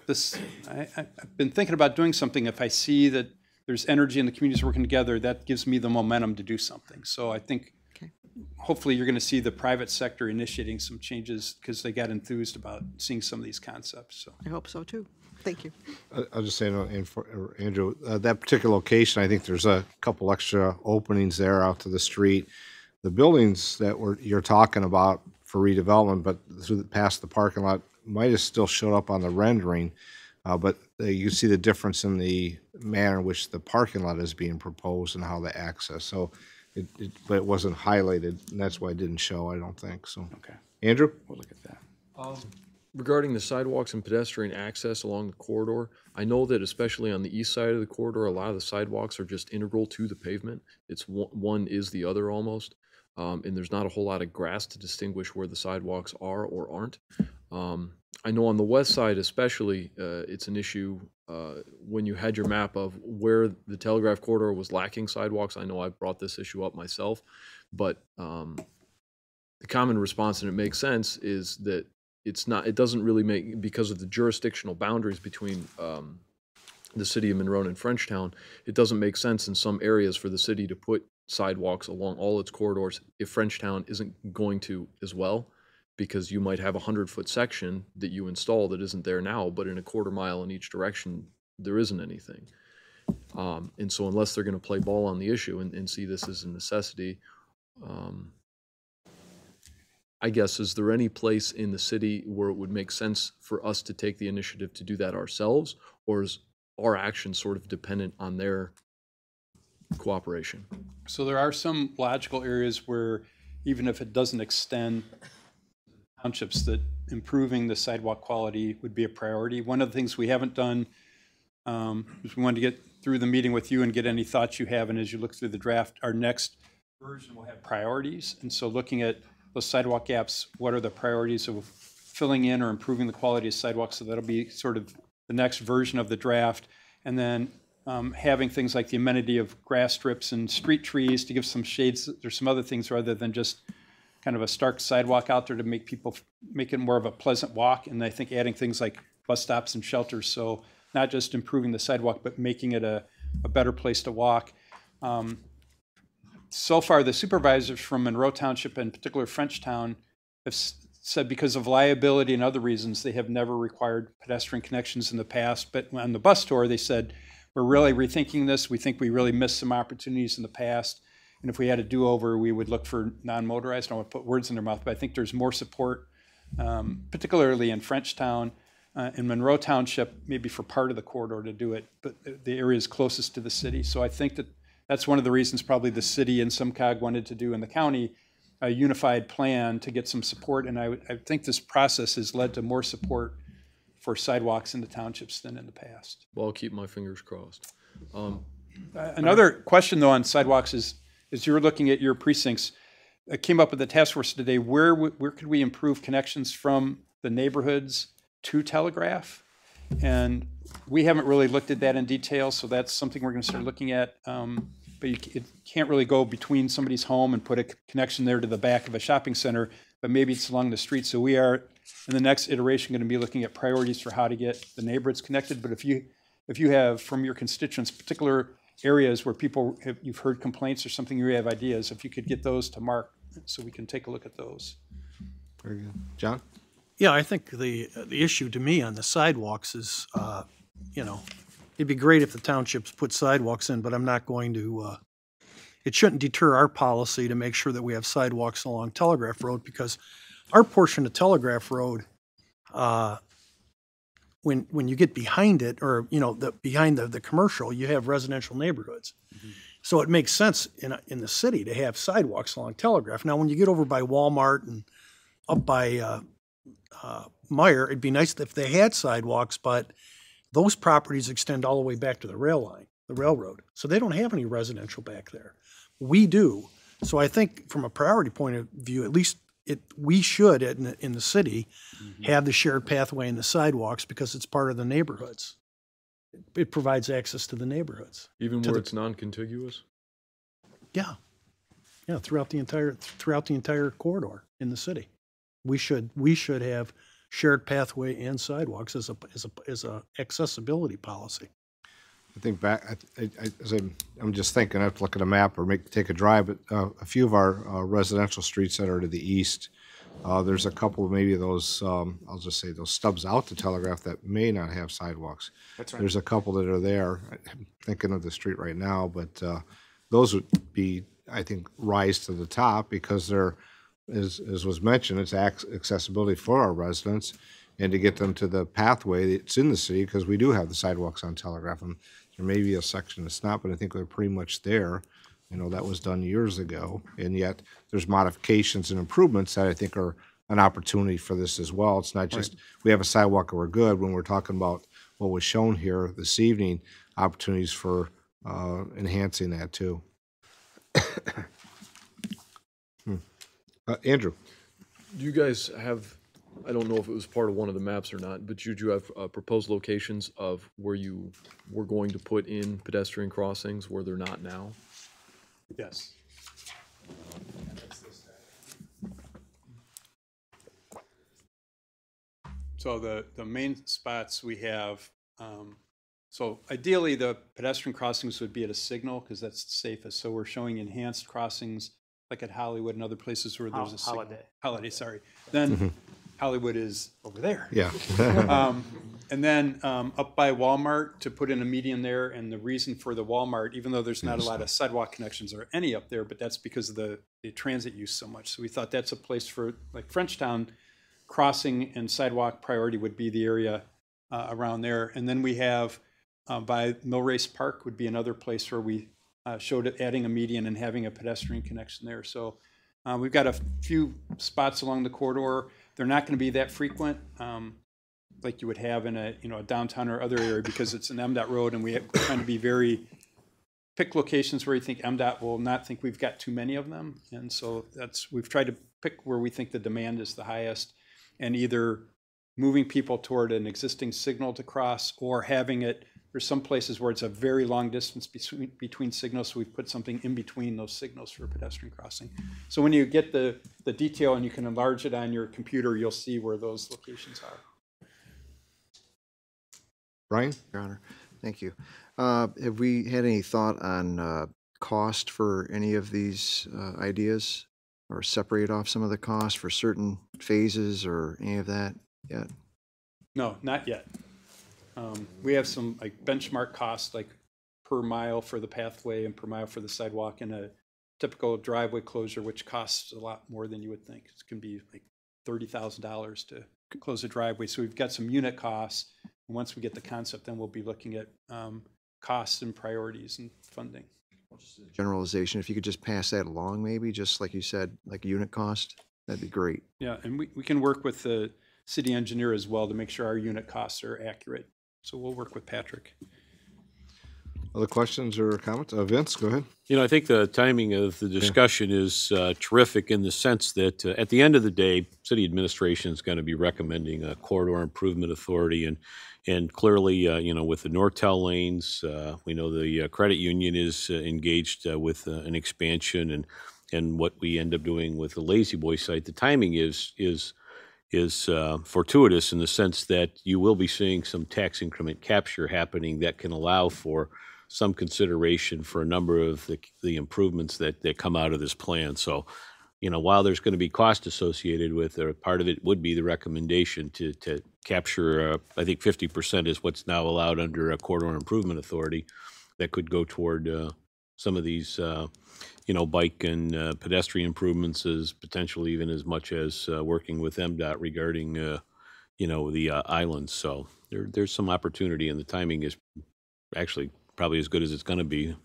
I've been thinking about doing something. If I see that there's energy and the community's working together, that gives me the momentum to do something. So I think hopefully you're going to see the private sector initiating some changes because they got enthused about seeing some of these concepts. So I hope so too. Thank you. I'll just say, Andrew, that particular location, I think there's a couple extra openings there out to the street. The buildings that you're talking about for redevelopment, but past the parking lot, might have still showed up on the rendering, but you see the difference in the manner in which the parking lot is being proposed and how the access. So, but it wasn't highlighted, and that's why it didn't show, I don't think. So, okay, Andrew, we'll look at that. Regarding the sidewalks and pedestrian access along the corridor, I know that especially on the east side of the corridor, a lot of the sidewalks are just integral to the pavement. It's one is the other almost, and there's not a whole lot of grass to distinguish where the sidewalks are or aren't. I know on the west side especially, it's an issue when you had your map of where the Telegraph corridor was lacking sidewalks. I know I brought this issue up myself, but the common response, and it makes sense, is that it doesn't really make, because of the jurisdictional boundaries between the city of Monroe and Frenchtown, it doesn't make sense in some areas for the city to put sidewalks along all its corridors if Frenchtown isn't going to as well, because you might have a 100-foot section that you install that isn't there now, but in a quarter mile in each direction, there isn't anything. And so unless they're going to play ball on the issue and see this as a necessity, I guess, is there any place in the city where it would make sense for us to take the initiative to do that ourselves, or is our action sort of dependent on their cooperation? So there are some logical areas where even if it doesn't extend townships, that improving the sidewalk quality would be a priority. One of the things we haven't done is we wanted to get through the meeting with you and get any thoughts you have, and as you look through the draft, our next version will have priorities. And so looking at those sidewalk gaps, what are the priorities of filling in or improving the quality of sidewalks? So that'll be sort of the next version of the draft. And then having things like the amenity of grass strips and street trees to give some shades. There's some other things rather than just kind of a stark sidewalk out there to make it more of a pleasant walk. And I think adding things like bus stops and shelters. So not just improving the sidewalk, but making it a better place to walk. So far, the supervisors from Monroe Township, and in particular Frenchtown, have said because of liability and other reasons, they have never required pedestrian connections in the past. But on the bus tour, they said, we're really rethinking this. We think we really missed some opportunities in the past. And if we had a do-over, we would look for non-motorized. I don't want to put words in their mouth, but I think there's more support, particularly in Frenchtown, in Monroe Township, maybe for part of the corridor to do it, but the areas closest to the city. So I think that's one of the reasons probably the city and SEMCOG wanted to do in the county a unified plan to get some support. And I think this process has led to more support for sidewalks in the townships than in the past. Well, I'll keep my fingers crossed. Another question, though, on sidewalks is you're looking at your precincts. I came up with a task force today. Where could we improve connections from the neighborhoods to Telegraph? And we haven't really looked at that in detail, so that's something we're going to start looking at. But it can't really go between somebody's home and put a connection there to the back of a shopping center, but maybe it's along the street. So we are, in the next iteration, going to be looking at priorities for how to get the neighborhoods connected. But if you have from your constituents particular areas where you've heard complaints or something, you have ideas, if you could get those to Mark so we can take a look at those. Very good. John? Yeah, I think the issue to me on the sidewalks is, it'd be great if the townships put sidewalks in, but I'm not going to, it shouldn't deter our policy to make sure that we have sidewalks along Telegraph Road, because our portion of Telegraph Road, when you get behind it, or, behind the commercial, you have residential neighborhoods. Mm-hmm. So it makes sense in the city to have sidewalks along Telegraph. Now, when you get over by Walmart and up by Meyer, it'd be nice if they had sidewalks, but those properties extend all the way back to the rail line, the railroad. So they don't have any residential back there. We do. So I think from a priority point of view, at least we should, in the city, have the shared pathway and the sidewalks, because it's part of the neighborhoods. It provides access to the neighborhoods. Even where it's non-contiguous? Yeah. Yeah, throughout the entire corridor in the city. We should have shared pathway and sidewalks as a accessibility policy. I think back, I'm just thinking, I have to look at a map or take a drive, but a few of our residential streets that are to the east, there's a couple of maybe those, I'll just say those stubs out to Telegraph that may not have sidewalks. That's right. There's a couple that are there. I'm thinking of the street right now, but those would be, I think, rise to the top because they're, as was mentioned, it's accessibility for our residents and to get them to the pathway that's in the city because we do have the sidewalks on Telegraph. And there may be a section that's not, but I think they're pretty much there. You know, that was done years ago. And yet there's modifications and improvements that I think are an opportunity for this as well. It's not just we have a sidewalk and we're good. When we're talking about what was shown here this evening, opportunities for enhancing that too. Andrew. Do you guys have, I don't know if it was part of one of the maps or not, but did you have proposed locations of where you were going to put in pedestrian crossings where they're not now? Yes. So the main spots we have, so ideally the pedestrian crossings would be at a signal because that's the safest. So we're showing enhanced crossings like at Hollywood and other places where there's a signal. Holiday, sorry. Then Hollywood is over there. Yeah. And then up by Walmart to put in a median there. And the reason for the Walmart, even though there's not a lot of sidewalk connections or any up there, but that's because of the transit use so much. So we thought that's a place for, like Frenchtown, crossing and sidewalk priority would be the area around there. And then we have by Millrace Park would be another place where we showed it adding a median and having a pedestrian connection there. So we've got a few spots along the corridor. They're not going to be that frequent like you would have in a downtown or other area because it's an MDOT road and we're trying to be pick locations where you think MDOT will not think we've got too many of them. And so we've tried to pick where we think the demand is the highest and either moving people toward an existing signal to cross or having it. There's some places where it's a very long distance between signals, so we've put something in between those signals for pedestrian crossing. So when you get the detail and you can enlarge it on your computer, you'll see where those locations are. Brian? Your Honor, thank you. Have we had any thought on cost for any of these ideas or separate off some of the cost for certain phases or any of that yet? No, not yet. We have some like benchmark costs, like per mile for the pathway and per mile for the sidewalk, and a typical driveway closure, which costs a lot more than you would think. It can be like $30,000 to close a driveway. So we've got some unit costs. And once we get the concept, then we'll be looking at costs and priorities and funding. Generalization, if you could just pass that along, maybe, just like you said, like unit cost, that'd be great. Yeah, and we can work with the city engineer as well to make sure our unit costs are accurate. So we'll work with Patrick. Other questions or comments? Vince, go ahead. I think the timing of the discussion is terrific in the sense that at the end of the day, city administration is going to be recommending a corridor improvement authority, and clearly, with the Nortel lanes, we know the credit union is engaged with an expansion, and what we end up doing with the Lazy Boy site. The timing is fortuitous in the sense that you will be seeing some tax increment capture happening that can allow for some consideration for a number of the improvements that come out of this plan. So, while there's going to be cost associated with it, part of it would be the recommendation to capture, I think 50% is what's now allowed under a corridor improvement authority that could go toward some of these bike and pedestrian improvements, as potentially even as much as working with MDOT regarding, the islands. So there's some opportunity, and the timing is actually probably as good as it's going to be.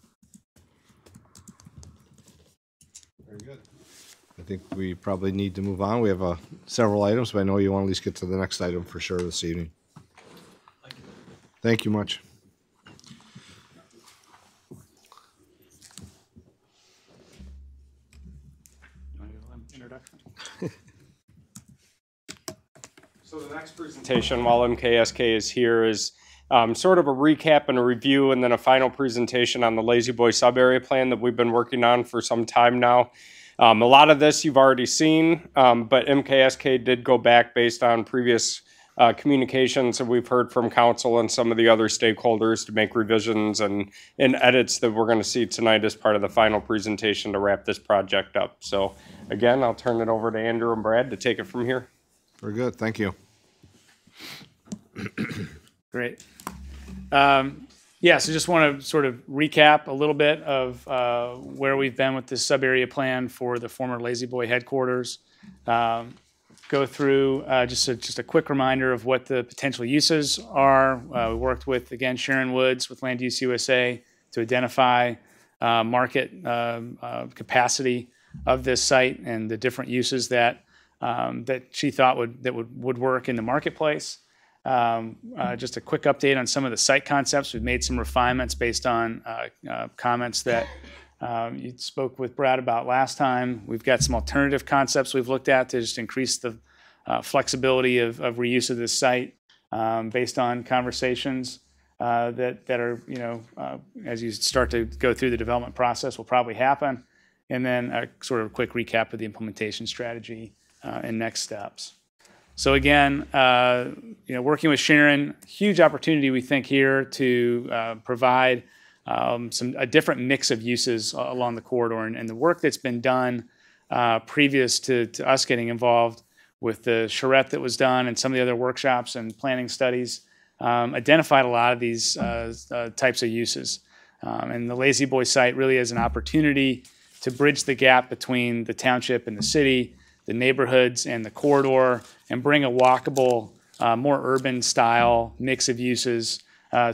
Very good. I think we probably need to move on. We have several items, but I know you want to at least get to the next item for sure this evening. Thank you much. So the next presentation, while MKSK is here, is sort of a recap and a review, and then a final presentation on the Lazy Boy sub-area plan that we've been working on for some time now. A lot of this you've already seen, but MKSK did go back based on previous communications that we've heard from council and some of the other stakeholders to make revisions and edits that we're going to see tonight as part of the final presentation to wrap this project up. So again, I'll turn it over to Andrew and Brad to take it from here. Very good. Thank you. Great. Yeah, so just want to sort of recap a little bit of where we've been with this sub-area plan for the former Lazy Boy headquarters. Go through just a quick reminder of what the potential uses are. We worked with, again, Sharon Woods with Land Use USA to identify market capacity of this site and the different uses that she thought would work in the marketplace. Just a quick update on some of the site concepts. We've made some refinements based on comments that you spoke with Brad about last time. We've got some alternative concepts we've looked at to just increase the flexibility of reuse of this site based on conversations that are, as you start to go through the development process, will probably happen. And then a sort of quick recap of the implementation strategy and next steps. So again, working with Sharon, huge opportunity we think here to provide a different mix of uses along the corridor, and the work that's been done previous to us getting involved with the charrette that was done and some of the other workshops and planning studies identified a lot of these types of uses. And the Lazy Boy site really is an opportunity to bridge the gap between the township and the city, the neighborhoods and the corridor, and bring a walkable, more urban style mix of uses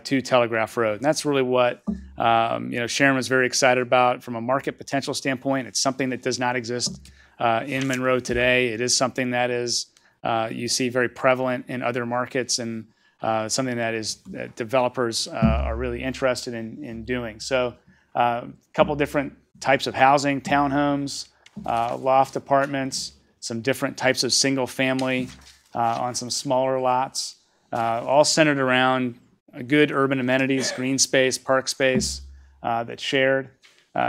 to Telegraph Road. And that's really what Sharon was very excited about from a market potential standpoint. It's something that does not exist in Monroe today. It is something that is you see very prevalent in other markets, and something that developers are really interested in doing. So a couple different types of housing: townhomes, loft apartments, some different types of single family on some smaller lots, all centered around good urban amenities, green space, park space that's shared.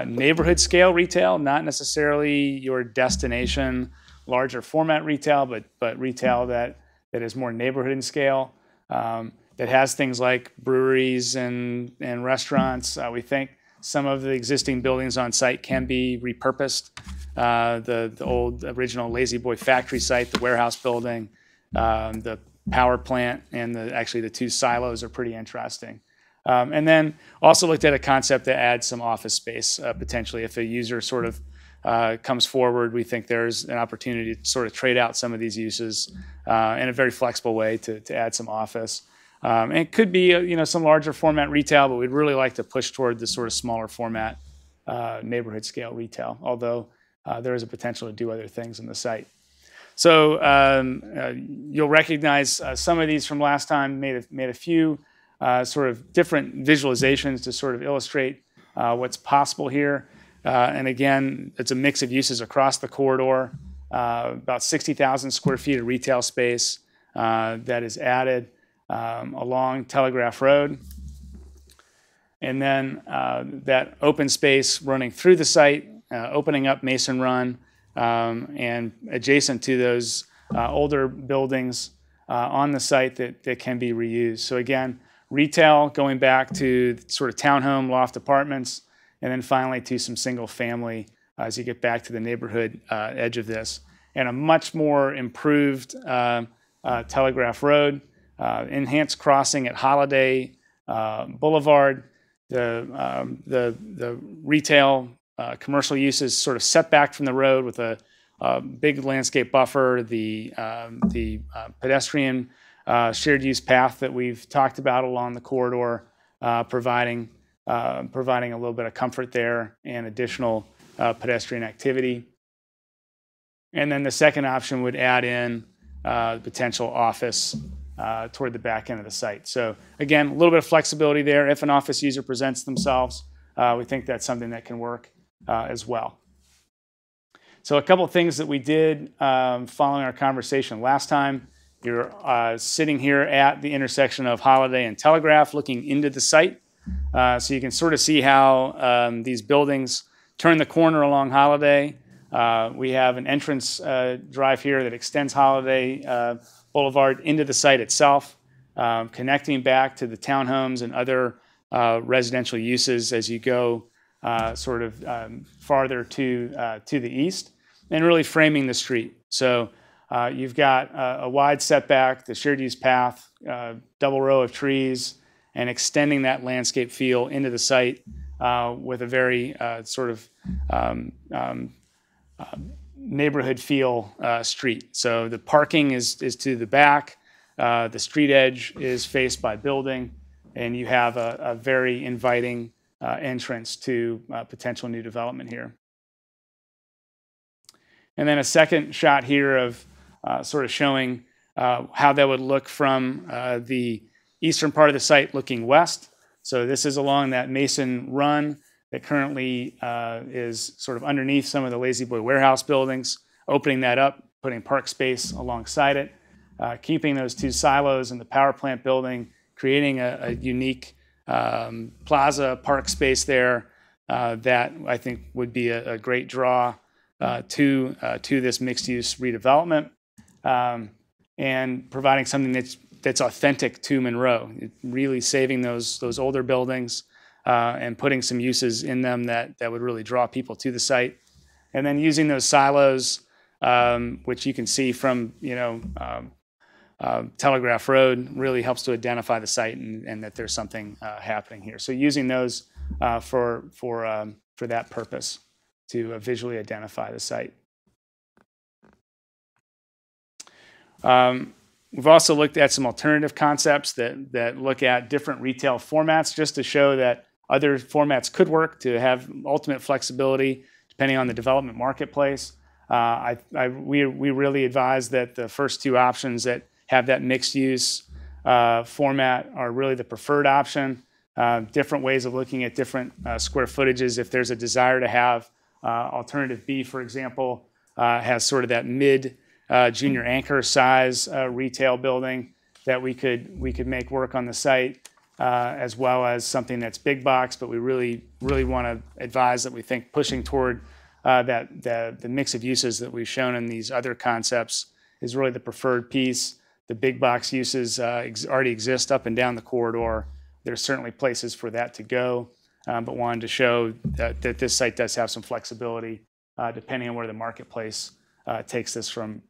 Neighborhood scale retail, not necessarily your destination larger format retail, but retail that is more neighborhood in scale, that has things like breweries and restaurants. We think some of the existing buildings on site can be repurposed. The old original Lazy Boy factory site, the warehouse building, the power plant, and actually the two silos are pretty interesting. And then also looked at a concept that adds some office space potentially. If a user sort of comes forward, we think there's an opportunity to sort of trade out some of these uses in a very flexible way to add some office. And it could be some larger format retail, but we'd really like to push toward the sort of smaller format neighborhood scale retail, although there is a potential to do other things in the site. So you'll recognize some of these from last time. Made a few sort of different visualizations to sort of illustrate what's possible here. And again, it's a mix of uses across the corridor. About 60,000 square feet of retail space that is added along Telegraph Road. And then that open space running through the site, opening up Mason Run, and adjacent to those older buildings on the site that can be reused. So again, retail going back to sort of townhome, loft apartments, and then finally to some single family as you get back to the neighborhood edge of this. And a much more improved Telegraph Road, enhanced crossing at Holiday Boulevard, the retail commercial uses sort of set back from the road with a big landscape buffer, the pedestrian shared use path that we've talked about along the corridor, providing a little bit of comfort there and additional pedestrian activity. And then the second option would add in potential office toward the back end of the site. So again, a little bit of flexibility there. If an office user presents themselves, we think that's something that can work as well. So a couple of things that we did following our conversation last time. You're sitting here at the intersection of Holiday and Telegraph looking into the site. So you can sort of see how these buildings turn the corner along Holiday, We have an entrance drive here that extends Holiday Boulevard into the site itself, connecting back to the townhomes and other residential uses as you go farther to the east, and really framing the street. So you've got a wide setback, the shared use path, double row of trees, and extending that landscape feel into the site with a very neighborhood feel street. So the parking is to the back, the street edge is faced by building, and you have a very inviting entrance to potential new development here. And then a second shot here of sort of showing how that would look from the eastern part of the site looking west. So this is along that Mason Run that currently is sort of underneath some of the Lazy Boy warehouse buildings, opening that up, putting park space alongside it, keeping those two silos in the power plant building, creating a unique plaza park space there that I think would be a great draw to this mixed-use redevelopment, and providing something that's authentic to Monroe, really saving those older buildings and putting some uses in them that would really draw people to the site. And then using those silos, which you can see from Telegraph Road, really helps to identify the site and that there's something happening here. So using those for that purpose, to visually identify the site. We've also looked at some alternative concepts that look at different retail formats, just to show that other formats could work, to have ultimate flexibility depending on the development marketplace. We really advise that the first two options that have that mixed use format are really the preferred option. Different ways of looking at different square footages. If there's a desire to have alternative B, for example, has sort of that mid junior anchor size retail building that we could make work on the site, as well as something that's big box, but we really want to advise that we think pushing toward the mix of uses that we've shown in these other concepts is really the preferred piece. The big box uses already exist up and down the corridor. There's certainly places for that to go, but wanted to show that this site does have some flexibility depending on where the marketplace takes this from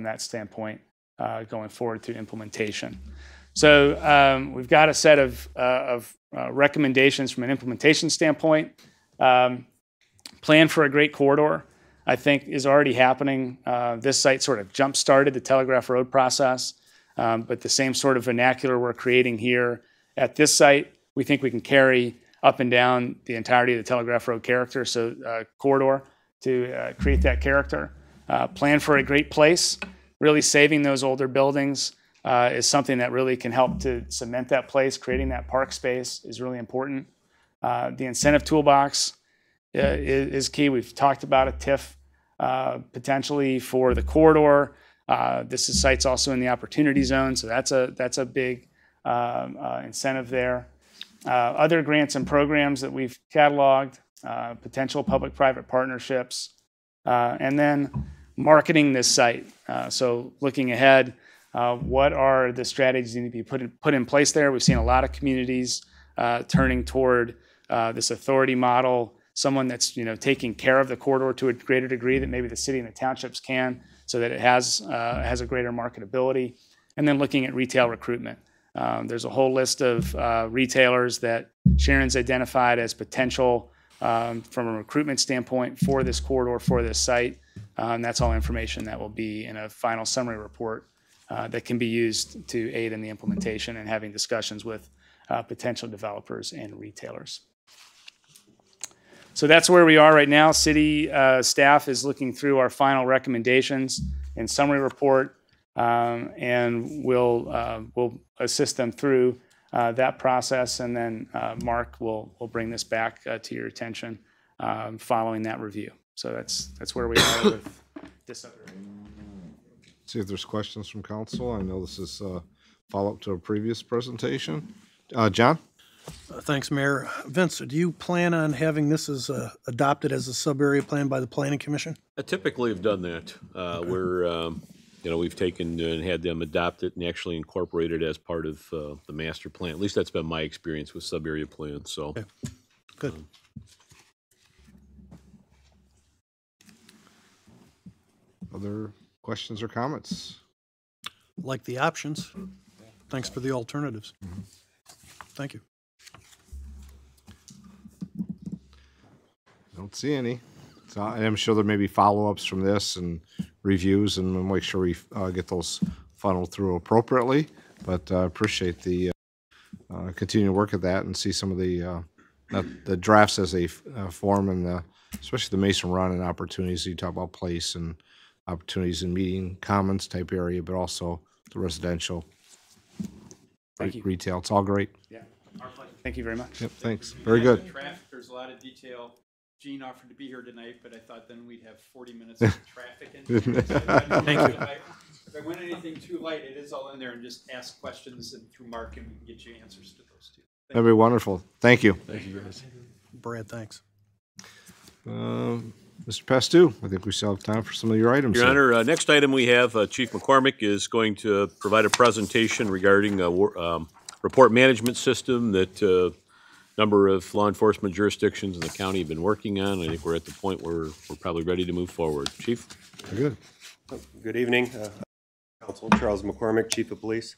that standpoint going forward through implementation. So we've got a set of recommendations from an implementation standpoint. Plan for a great corridor, I think, is already happening. This site sort of jump-started the Telegraph Road process, but the same sort of vernacular we're creating here at this site, we think we can carry up and down the entirety of the Telegraph Road corridor to create that character. Plan for a great place, really saving those older buildings is something that really can help to cement that place. Creating that park space is really important. The incentive toolbox is key. We've talked about a TIF potentially for the corridor. This site's also in the opportunity zone, so that's a big incentive there. Other grants and programs that we've cataloged, potential public-private partnerships, and then marketing this site. So looking ahead, what are the strategies that need to be put in place there? We've seen a lot of communities turning toward this authority model, someone that's taking care of the corridor to a greater degree that maybe the city and the townships can, so that it has a greater marketability. And then looking at retail recruitment. There's a whole list of retailers that Sharon's identified as potential from a recruitment standpoint for this corridor, for this site. And that's all information that will be in a final summary report that can be used to aid in the implementation and having discussions with potential developers and retailers. So that's where we are right now. City staff is looking through our final recommendations and summary report, and we'll assist them through that process, and then Mark will bring this back to your attention following that review. So that's where we are with this other. See if there's questions from council. I know this is a follow-up to a previous presentation. John? Thanks, Mayor. Vince, do you plan on having this as adopted as a sub-area plan by the Planning Commission? I typically have done that. We've taken and had them adopt it and actually incorporate it as part of the master plan. At least that's been my experience with sub-area plans, so. Okay. Good. Other questions or comments? Like the options. Thanks for the alternatives. Thank you. Don't see any. So I'm sure there may be follow-ups from this and reviews, and we'll make sure we get those funneled through appropriately. But appreciate the continuing to work at that and see some of the drafts as they form, and especially the Mason Run and opportunities. You talk about place and opportunities in meeting commons type area, but also the residential retail. It's all great. Yeah, our pleasure. Thank you very much. Yep, thanks. Very good. Traffic, there's a lot of detail. Gene offered to be here tonight, but I thought then we'd have 40 minutes of traffic. Thank you. If I went anything too light, it is all in there, and just ask questions and through Mark, and we can get you answers to those too. That'd be wonderful. Thank you. Thank you, guys. Brad, thanks. Mr. Pastu, I think we still have time for some of your items. Your here. Honor, next item we have, Chief McCormick is going to provide a presentation regarding a report management system that a number of law enforcement jurisdictions in the county have been working on. I think we're at the point where we're probably ready to move forward. Chief? Very good. Good evening, Council. Charles McCormick, Chief of Police.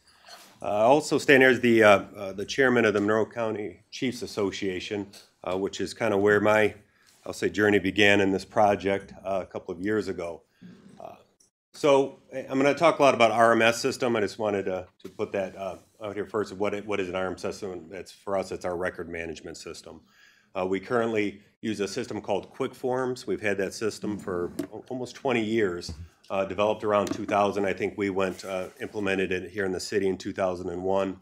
Also standing here as the chairman of the Monroe County Chiefs Association, which is kind of where my, I'll say, journey began in this project a couple of years ago. So I'm going to talk a lot about RMS system. I just wanted to put that out here first. What is an RMS system? It's, for us, it's our record management system. We currently use a system called Quick Forms. We've had that system for almost 20 years. Developed around 2000. I think we implemented it here in the city in 2001.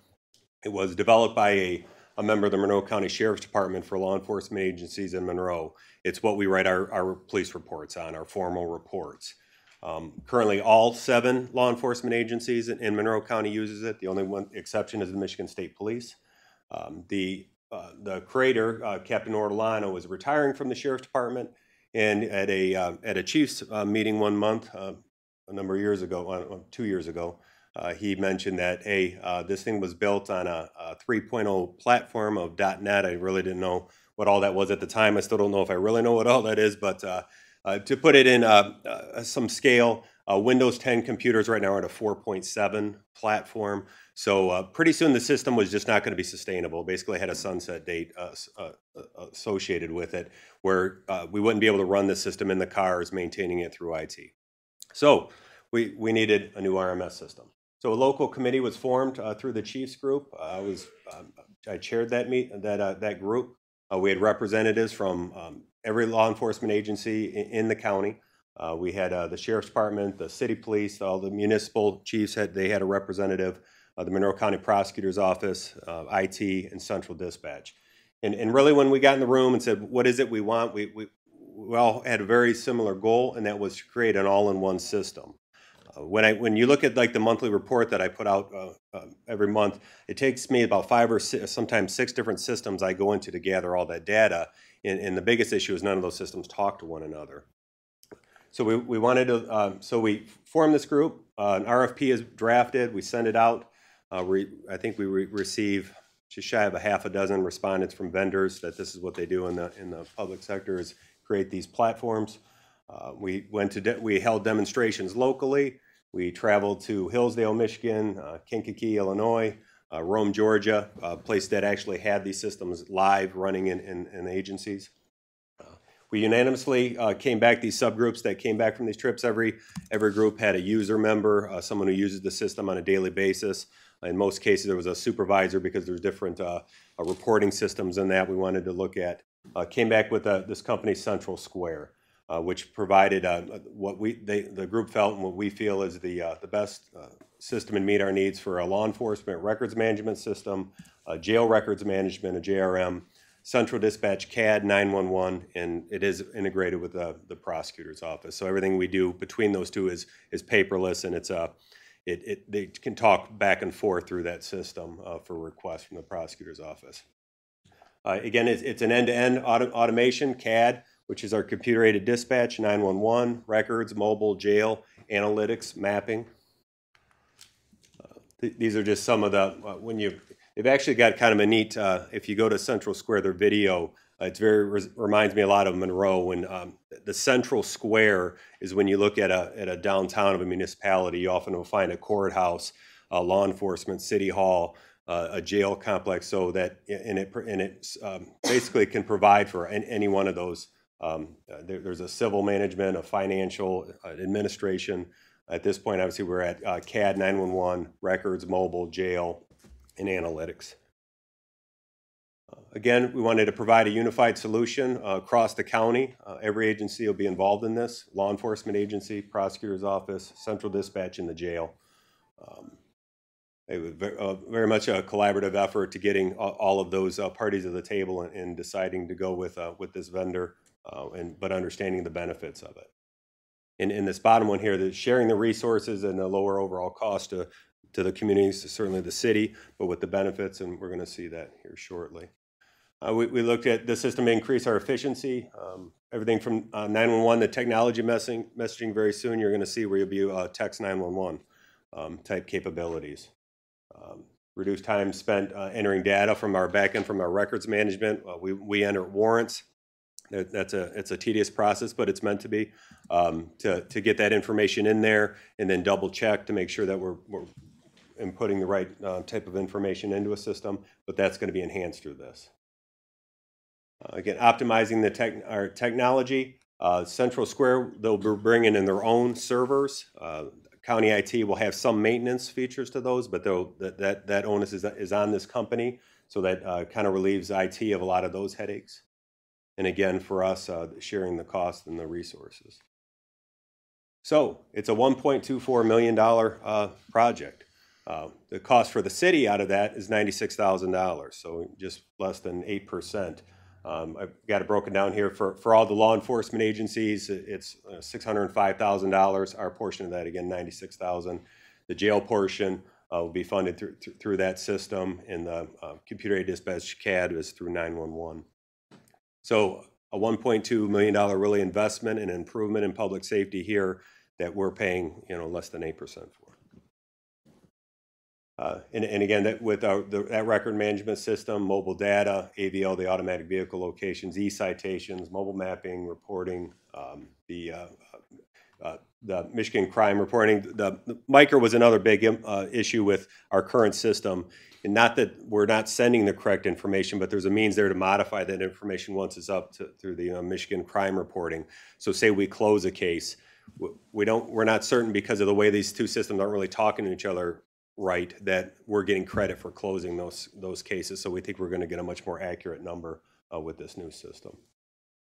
It was developed by a member of the Monroe County Sheriff's Department for law enforcement agencies in Monroe. It's what we write our police reports on, our formal reports. Currently, all 7 law enforcement agencies in Monroe County uses it. The only one exception is the Michigan State Police. The creator, Captain Ortolano, is retiring from the Sheriff's Department, and at a Chiefs meeting one month, a number of years ago, 2 years ago, he mentioned that, this thing was built on a 3.0 platform of .NET. I really didn't know what all that was at the time. I still don't know if I really know what all that is, but to put it in some scale, Windows 10 computers right now are at a 4.7 platform. So pretty soon the system was just not going to be sustainable. Basically had a sunset date associated with it, where we wouldn't be able to run the system in the cars, maintaining it through IT. So we needed a new RMS system. So a local committee was formed through the Chiefs group. I chaired that group. We had representatives from every law enforcement agency in the county. We had the Sheriff's Department, the City Police, all the municipal chiefs they had a representative, the Monroe County Prosecutor's Office, IT, and Central Dispatch. And really, when we got in the room and said, what is it we want, we all had a very similar goal, and that was to create an all-in-one system. When you look at like the monthly report that I put out every month, it takes me about 5 or 6, sometimes 6 different systems I go into to gather all that data. And the biggest issue is none of those systems talk to one another. So we wanted to, so we formed this group. An RFP is drafted. We send it out. I think we receive just shy of a half a dozen respondents from vendors that this is what they do in the public sector, is create these platforms. We held demonstrations locally. We traveled to Hillsdale, Michigan, Kankakee, Illinois, Rome, Georgia, a place that actually had these systems live running in agencies. We unanimously came back, these subgroups that came back from these trips, every group had a user member, someone who uses the system on a daily basis. In most cases, there was a supervisor because there's different reporting systems in that we wanted to look at. Came back with this company, Central Square, which provided what the group felt and what we feel is the best system and meet our needs for a law enforcement records management system, jail records management, a JRM, Central Dispatch CAD 911, and it is integrated with the prosecutor's office. So everything we do between those two is paperless, and they can talk back and forth through that system for requests from the prosecutor's office. Again, it's an end-to-end automation, CAD, which is our computer-aided dispatch, 911, records, mobile, jail, analytics, mapping. These are just some of the, they've actually got kind of a neat, if you go to Central Square, their video, it's reminds me a lot of Monroe. When the Central Square is when you look at a downtown of a municipality, you often will find a courthouse, law enforcement, city hall, a jail complex, so that, and it basically can provide for any one of those. There's a civil management, a financial, administration. At this point, obviously, we're at CAD, 911, records, mobile, jail, and analytics. Again, we wanted to provide a unified solution across the county. Every agency will be involved in this: law enforcement agency, prosecutor's office, central dispatch, and the jail. It was very much a collaborative effort to getting all of those parties to the table and deciding to go with this vendor, but understanding the benefits of it. In this bottom one here, the sharing the resources and the lower overall cost to the communities, certainly the city, but with the benefits, and we're going to see that here shortly. We looked at the system to increase our efficiency. Everything from 911 to technology messaging very soon, you're going to see where you'll be text 911 type capabilities. Reduce time spent entering data from our backend, from our records management. We enter warrants. It's a tedious process, but it's meant to be, to get that information in there and then double check to make sure that we're inputting the right type of information into a system, but that's going to be enhanced through this. Again, optimizing our technology. Central Square, they'll be bringing in their own servers. County IT will have some maintenance features to those, but that onus is on this company, so that kind of relieves IT of a lot of those headaches. And again, for us, sharing the cost and the resources. So it's a $1.24 million project. The cost for the city out of that is $96,000, so just less than 8%. I've got it broken down here for all the law enforcement agencies. It's $605,000. Our portion of that, again, $96,000. The jail portion will be funded through that system, and the computer-aided dispatch CAD is through 911. So a $1.2 million really investment and improvement in public safety here that we're paying, less than 8% for. And again, with that record management system, mobile data, AVL, the automatic vehicle locations, e-citations, mobile mapping, reporting, the Michigan crime reporting. The micro was another big issue with our current system. And not that we're not sending the correct information, but there's a means there to modify that information once it's up through the Michigan crime reporting. So say we close a case, we're not certain, because of the way these two systems aren't really talking to each other right, that we're getting credit for closing those cases. So we think we're going to get a much more accurate number with this new system.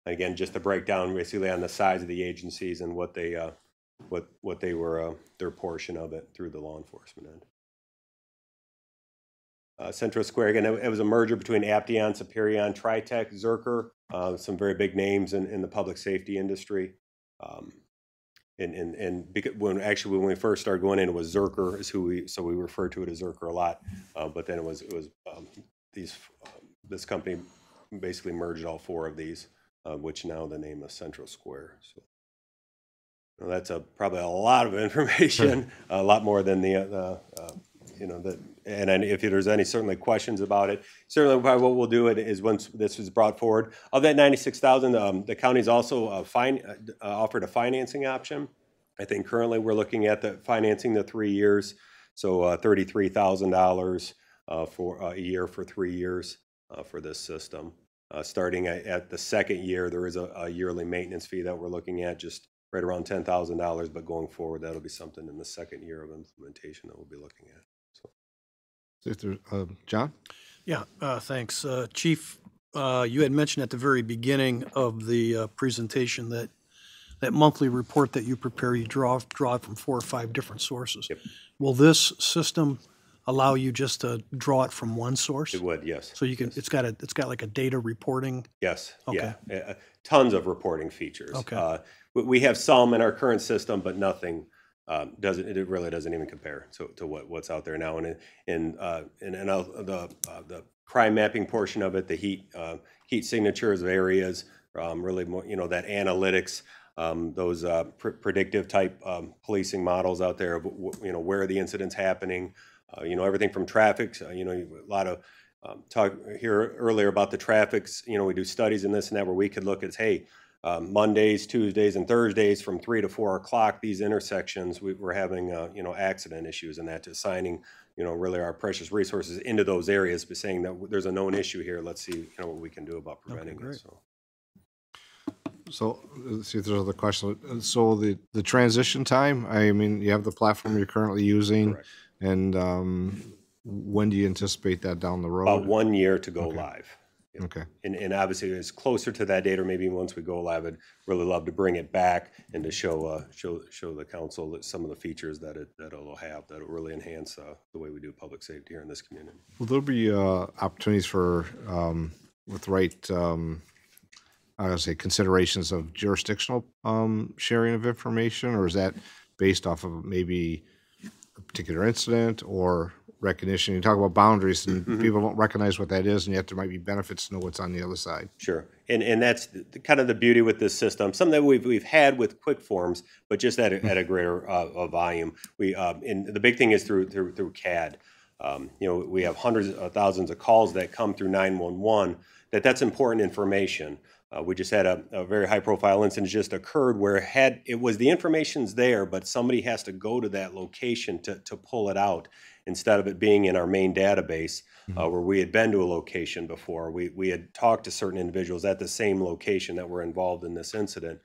Again, just to break down basically on the size of the agencies and what they were, their portion of it through the law enforcement end. Central Square, again, it was a merger between Apteon, Superion, Tritech, Zerker, some very big names in the public safety industry. And because when we first started going in, it was Zerker is so we refer to it as Zerker a lot. But then it was this company basically merged all four of these, which now the name is Central Square. So that's probably a lot of information, a lot more than and if there's any certainly questions about it, certainly what we'll do is once this is brought forward, of that $96,000, the county's also offered a financing option. I think currently we're looking at financing the 3 years, so $33,000 for a year for 3 years for this system. Starting at the second year, there is a yearly maintenance fee that we're looking at, just right around $10,000, but going forward, that'll be something in the second year of implementation that we'll be looking at. John? Yeah, thanks. Chief, you had mentioned at the very beginning of the presentation that monthly report that you prepare, you draw from 4 or 5 different sources. Yep. Will this system allow you just to draw it from one source? It would, yes. So you can. Yes. It's got like a data reporting. Yes. Okay. Yeah. Tons of reporting features. Okay. We have some in our current system, but nothing it really doesn't even compare to what's out there now. And the crime mapping portion of it, the heat signatures of areas, really more, that analytics, those predictive type policing models out there of where are the incidents happening, everything from traffic. A lot of talk here earlier about the traffics. We do studies in this and that where we could look at, hey, Mondays, Tuesdays, and Thursdays from 3 to 4 o'clock, these intersections, we're having, accident issues, and that assigning, really our precious resources into those areas, but saying that there's a known issue here. Let's see, what we can do about preventing it. So let's see if there's other questions. So the transition time, I mean, you have the platform you're currently using. Correct. And when do you anticipate that down the road? About 1 year to go live. Okay. And obviously, it's closer to that date, or maybe once we go live, I'd really love to bring it back and to show the council that some of the features that it'll have that'll really enhance the way we do public safety here in this community. Will there be opportunities for, with right, I would say, considerations of jurisdictional sharing of information, or is that based off of maybe a particular incident or recognition? You talk about boundaries, and people don't recognize what that is, and yet there might be benefits to know what's on the other side. Sure, and that's kind of the beauty with this system. Something that we've had with quick forms, but just at a greater volume. And the big thing is through CAD. We have hundreds of thousands of calls that come through 911. That's important information. We just had a very high-profile incident just occurred where it was the information's there, but somebody has to go to that location to pull it out instead of it being in our main database where we had been to a location before. We had talked to certain individuals at the same location that were involved in this incident.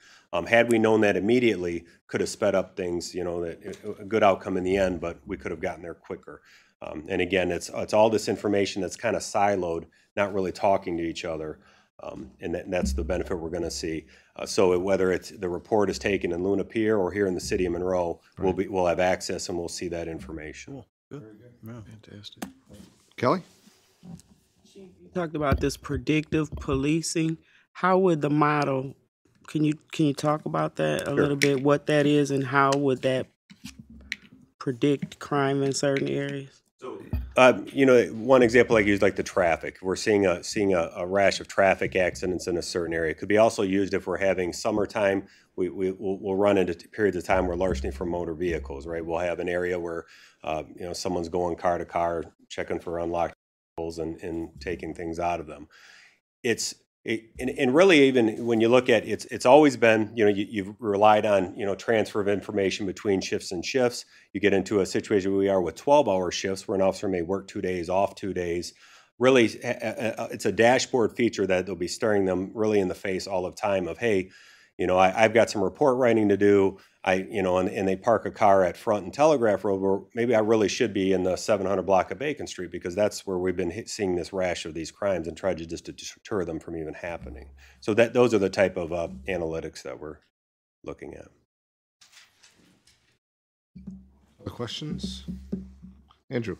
Had we known that immediately, could have sped up things. That a good outcome in the end, but we could have gotten there quicker. And again, it's all this information that's kind of siloed, not really talking to each other. And that's the benefit we're going to see. So whether it's the report is taken in Luna Pier or here in the city of Monroe, we'll have access and we'll see that information. Cool. Good. Very good. Yeah. Fantastic. Kelly? You talked about this predictive policing. How would the model, can you talk about that a little bit, what that is, and how would that predict crime in certain areas? One example I use, like the traffic. We're seeing a rash of traffic accidents in a certain area. It could be also used if we're having summertime. We'll run into periods of time where larceny from motor vehicles, right? We'll have an area where someone's going car to car, checking for unlocked vehicles and taking things out of them. And really, even when you look at it's always been, you've relied on, transfer of information between shifts and shifts. You get into a situation where we are with 12-hour shifts where an officer may work 2 days, off 2 days. Really, it's a dashboard feature that they'll be staring them really in the face all the time of, hey, I've got some report writing to do. And they park a car at Front and Telegraph Road where maybe I really should be in the 700 block of Bacon Street because that's where we've been seeing this rash of these crimes and tried to just to deter them from even happening. So those are the type of analytics that we're looking at. Other questions? Andrew?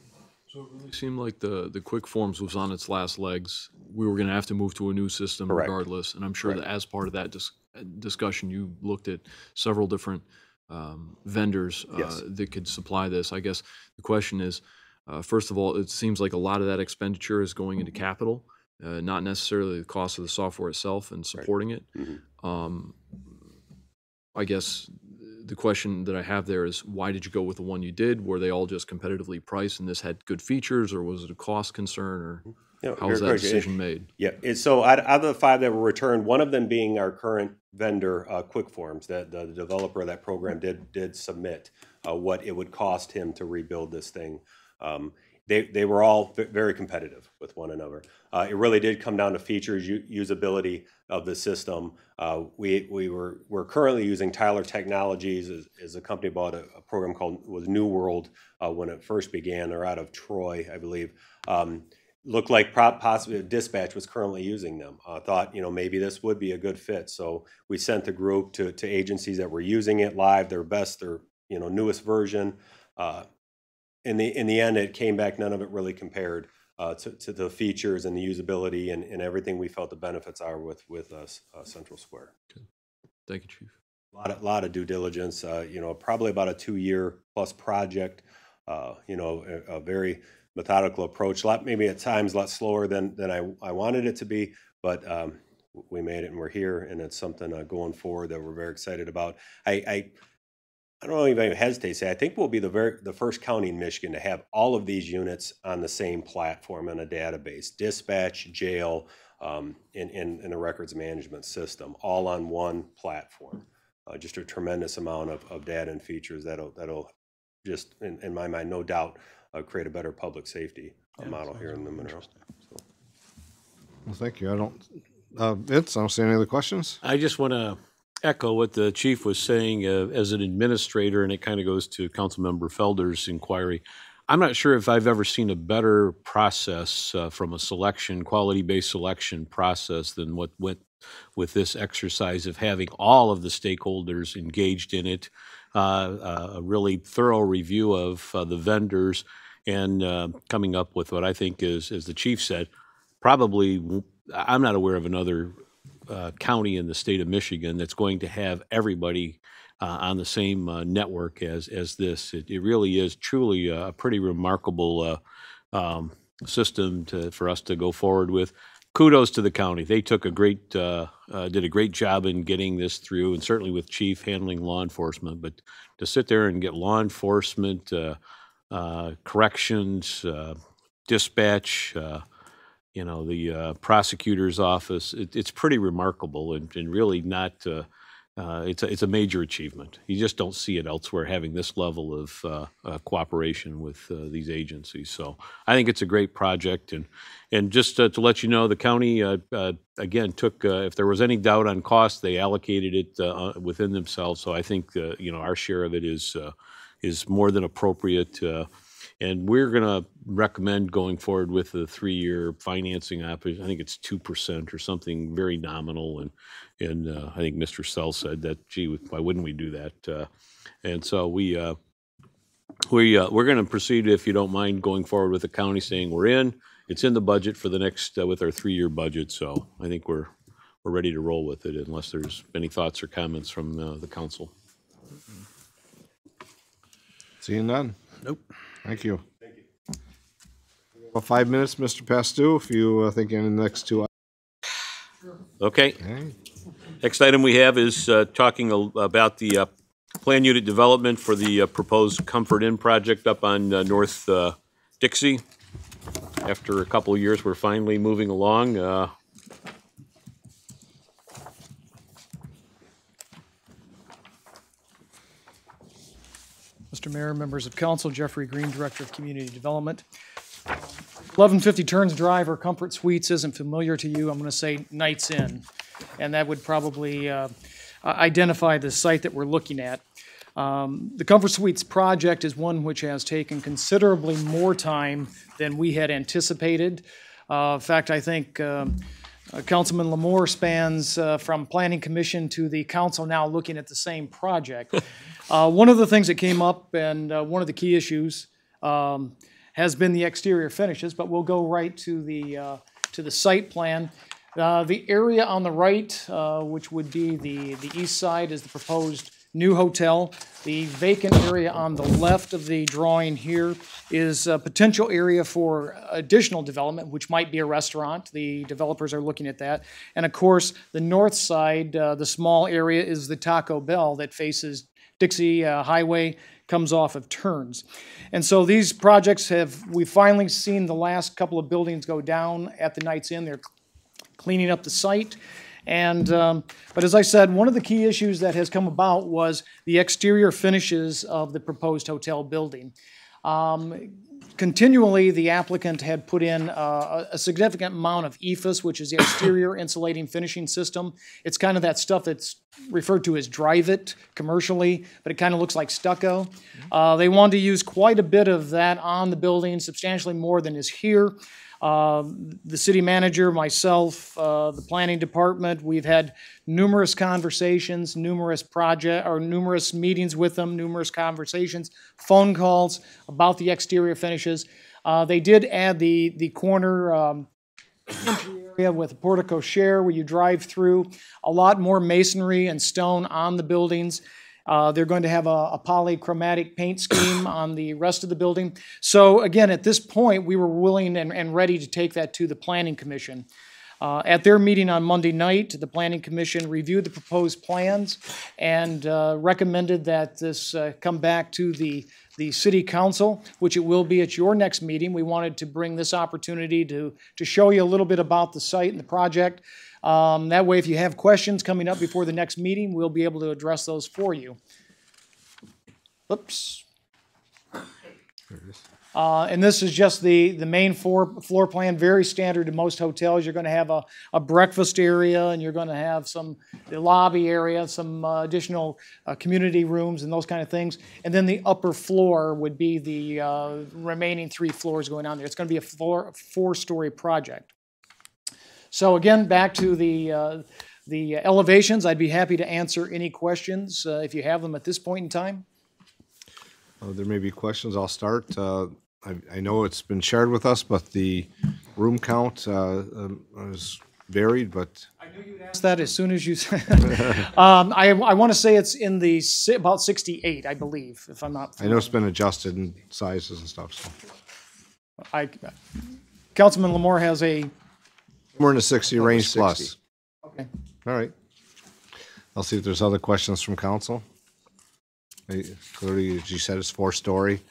So it really seemed like the quick forms was on its last legs. We were going to have to move to a new system regardless, and I'm sure that as part of that discussion, you looked at several different vendors that could supply this. I guess the question is, first of all, it seems like a lot of that expenditure is going into capital, not necessarily the cost of the software itself and supporting it. I guess the question that I have there is, why did you go with the one you did? Were they all just competitively priced and this had good features, or was it a cost concern, or how was that decision made? Yeah, so out of the 5 that were returned, one of them being our current vendor, QuickForms, that the developer of that program did submit what it would cost him to rebuild this thing. They were all very competitive with one another. It really did come down to features, usability of the system. We're currently using Tyler Technologies as a company bought a program was New World when it first began. They're out of Troy, I believe. Looked like possibly Dispatch was currently using them. Thought maybe this would be a good fit. So we sent the group to agencies that were using it live, their newest version. In the end, it came back, none of it really compared to the features and the usability and everything we felt the benefits are with Central Square. Good. Thank you, Chief. lot of due diligence, probably about a 2-year plus project, a very methodical approach, maybe at times a lot slower than I wanted it to be, but we made it and we're here, and it's something going forward that we're very excited about. I don't even hesitate to say, I think we'll be the first county in Michigan to have all of these units on the same platform in a database, dispatch, jail, in a records management system, all on one platform. Just a tremendous amount of data and features that'll just, in my mind, no doubt, create a better public safety model here in the Monroe. So. Well, thank you. Vince, I don't see any other questions. I just want to echo what the chief was saying as an administrator, and it kind of goes to Councilmember Felder's inquiry. I'm not sure if I've ever seen a better process from a quality-based selection process than what went with this exercise of having all of the stakeholders engaged in it, a really thorough review of the vendors, and coming up with what I think is, as the chief said, probably, I'm not aware of another county in the state of Michigan that's going to have everybody on the same network as this. It really is truly a pretty remarkable system for us to go forward with. Kudos to the county. They did a great job in getting this through, and certainly with chief handling law enforcement. But to sit there and get law enforcement, corrections, dispatch, the prosecutor's office, it's pretty remarkable, and really not, it's a major achievement. You just don't see it elsewhere, having this level of cooperation with these agencies. So I think it's a great project, and just to let you know, the county, again, took, if there was any doubt on cost, they allocated it within themselves. So I think, our share of it is more than appropriate. And we're going to recommend going forward with the 3-year financing option. I think it's 2% or something very nominal. And I think Mr. Sell said that, gee, why wouldn't we do that? And so we're going to proceed, if you don't mind, going forward with the county saying we're in. It's in the budget for the next, with our 3-year budget. So I think we're ready to roll with it, unless there's any thoughts or comments from the council. Seeing none. Nope. Thank you. Thank you. Well, 5 minutes, Mr. Pastu, if you think in the next 2 hours. Okay. Next item we have is talking about the plan unit development for the proposed Comfort Inn project up on North Dixie. After a couple of years, we're finally moving along. Mr. Mayor, members of council, Jeffrey Green, Director of Community Development. 1150 Turns Drive or Comfort Suites isn't familiar to you. I'm going to say Knights Inn, and that would probably identify the site that we're looking at. The Comfort Suites project is one which has taken considerably more time than we had anticipated. In fact, I think Councilman Lamore spans from Planning Commission to the council now looking at the same project. One of the things that came up, and one of the key issues, has been the exterior finishes, but we'll go right to the site plan. The area on the right, which would be the east side, is the proposed new hotel. The vacant area on the left of the drawing here is a potential area for additional development, which might be a restaurant. The developers are looking at that. And of course, the north side, the small area, is the Taco Bell that faces Dixie Highway, comes off of Turns. And so these projects we've finally seen the last couple of buildings go down at the Knights Inn. They're cleaning up the site. And, but as I said, one of the key issues that has come about was the exterior finishes of the proposed hotel building. Continually, the applicant had put in a significant amount of EFIS, which is the exterior insulating finishing system. It's kind of that stuff that's referred to as drive-it commercially, but it kind of looks like stucco. They wanted to use quite a bit of that on the building, substantially more than is here. The city manager, myself, the planning department, we've had numerous conversations, numerous meetings with them, numerous conversations, phone calls about the exterior finishes. They did add the corner entry area area with a portico share where you drive through. A lot more masonry and stone on the buildings. They're going to have a polychromatic paint scheme on the rest of the building. So again, at this point, we were willing and ready to take that to the Planning Commission. At their meeting on Monday night, the Planning Commission reviewed the proposed plans and recommended that this come back to the City Council, which it will be at your next meeting. We wanted to bring this opportunity to show you a little bit about the site and the project. That way, if you have questions coming up before the next meeting, we'll be able to address those for you. Oops. There it is. And this is just the main floor plan, very standard in most hotels. You're going to have a breakfast area, and you're going to have the lobby area, some additional community rooms and those kind of things. And then the upper floor would be the remaining 3 floors going on there. It's going to be a 4-story project. So again, back to the elevations. I'd be happy to answer any questions if you have them at this point in time. There may be questions. I'll start. I know it's been shared with us, but the room count is varied, but. I knew you'd ask that as soon as you said. I want to say it's in the about 68, I believe, if I'm not. I know it's been adjusted in sizes and stuff, so. Councilman Lamore has a. We're in the 60 range 60. plus. Okay. All right. I'll see if there's other questions from council. Clearly, as you said, it's 4-story.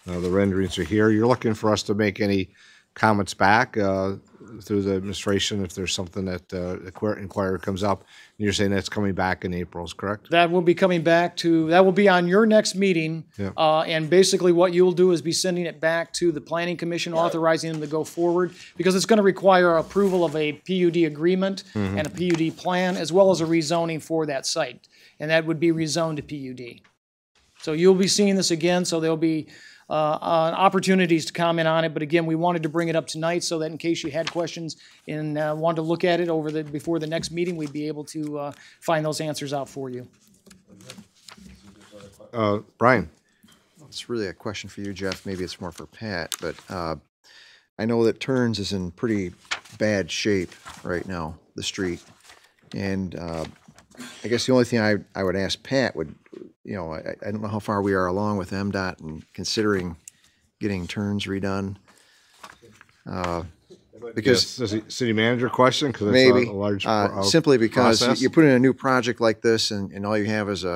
The renderings are here. You're looking for us to make any comments back through the administration if there's something that inquiry comes up. And you're saying that's coming back in April, is correct? That will be coming back that will be on your next meeting. Yeah. And basically what you'll do is be sending it back to the Planning Commission, authorizing them to go forward, because it's going to require approval of a PUD agreement and a PUD plan, as well as a rezoning for that site. And that would be rezoned to PUD. So you'll be seeing this again, so there'll be opportunities to comment on it. But again, we wanted to bring it up tonight so that in case you had questions and wanted to look at it before the next meeting, we'd be able to find those answers out for you. Brian. It's really a question for you, Jeff. Maybe it's more for Pat, but I know that Turns is in pretty bad shape right now, the street. And I guess the only thing I would ask Pat would, I don't know how far we are along with MDOT and considering getting Turns redone. Because yes, city manager question, because maybe it's a large simply because process. you put in a new project like this, and all you have is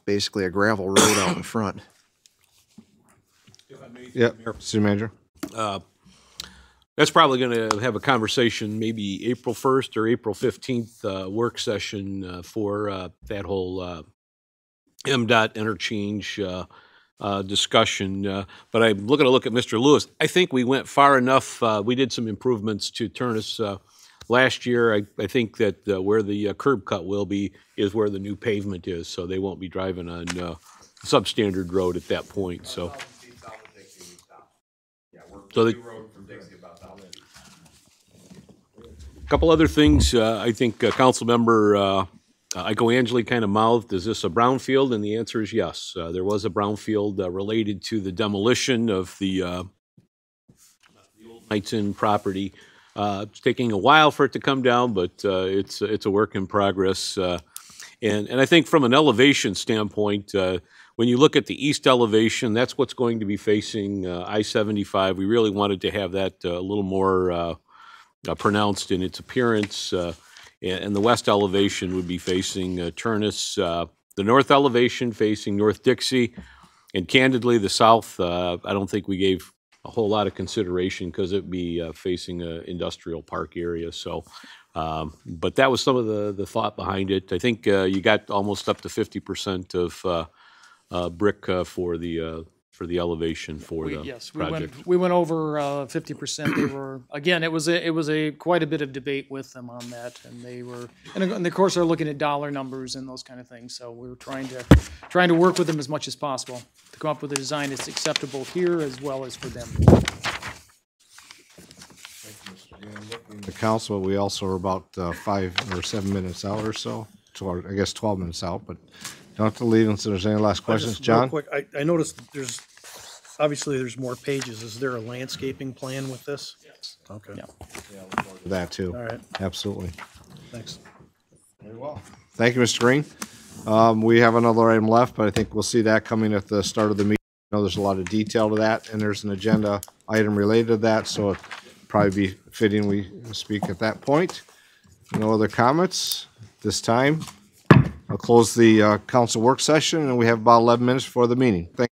basically a gravel road out in front. Yeah, city manager. That's probably going to have a conversation maybe April 1st or April 15th work session for that whole MDOT interchange discussion. But I'm going to look at Mr. Lewis. I think we went far enough. We did some improvements to Turnus last year. I think that where the curb cut will be is where the new pavement is, so they won't be driving on substandard road at that point. So a couple other things. I think Council Member Iko Angeli kind of mouthed, is this a brownfield? And the answer is yes. There was a brownfield related to the demolition of the old Knights Inn property. It's taking a while for it to come down, but it's a work in progress. And I think from an elevation standpoint, when you look at the east elevation, that's what's going to be facing I-75. We really wanted to have that a little more pronounced in its appearance. And the west elevation would be facing Turnus. The north elevation facing North Dixie. And candidly, the south, I don't think we gave a whole lot of consideration because it'd be facing an industrial park area. So, but that was some of the thought behind it. I think you got almost up to 50% of brick for the elevation for the yes, project. we went over 50%. They were, again, it was quite a bit of debate with them on that, and they were, and of course they're looking at dollar numbers and those kind of things. So we were trying to work with them as much as possible to come up with a design that's acceptable here as well as for them. The council, we also are about 5 or 7 minutes out or so. I guess 12 minutes out, but don't have to leave until there's any last questions. Just real John? quick, I noticed that there's obviously there's more pages. Is there a landscaping plan with this? Yes. Okay. That too. All right. Absolutely. Thanks. Very well. Thank you, Mr. Green. We have another item left, but I think we'll see that coming at the start of the meeting. I know there's a lot of detail to that, and there's an agenda item related to that, so it'd probably be fitting we speak at that point. No other comments this time. I'll close the council work session, and we have about 11 minutes for the meeting. Thank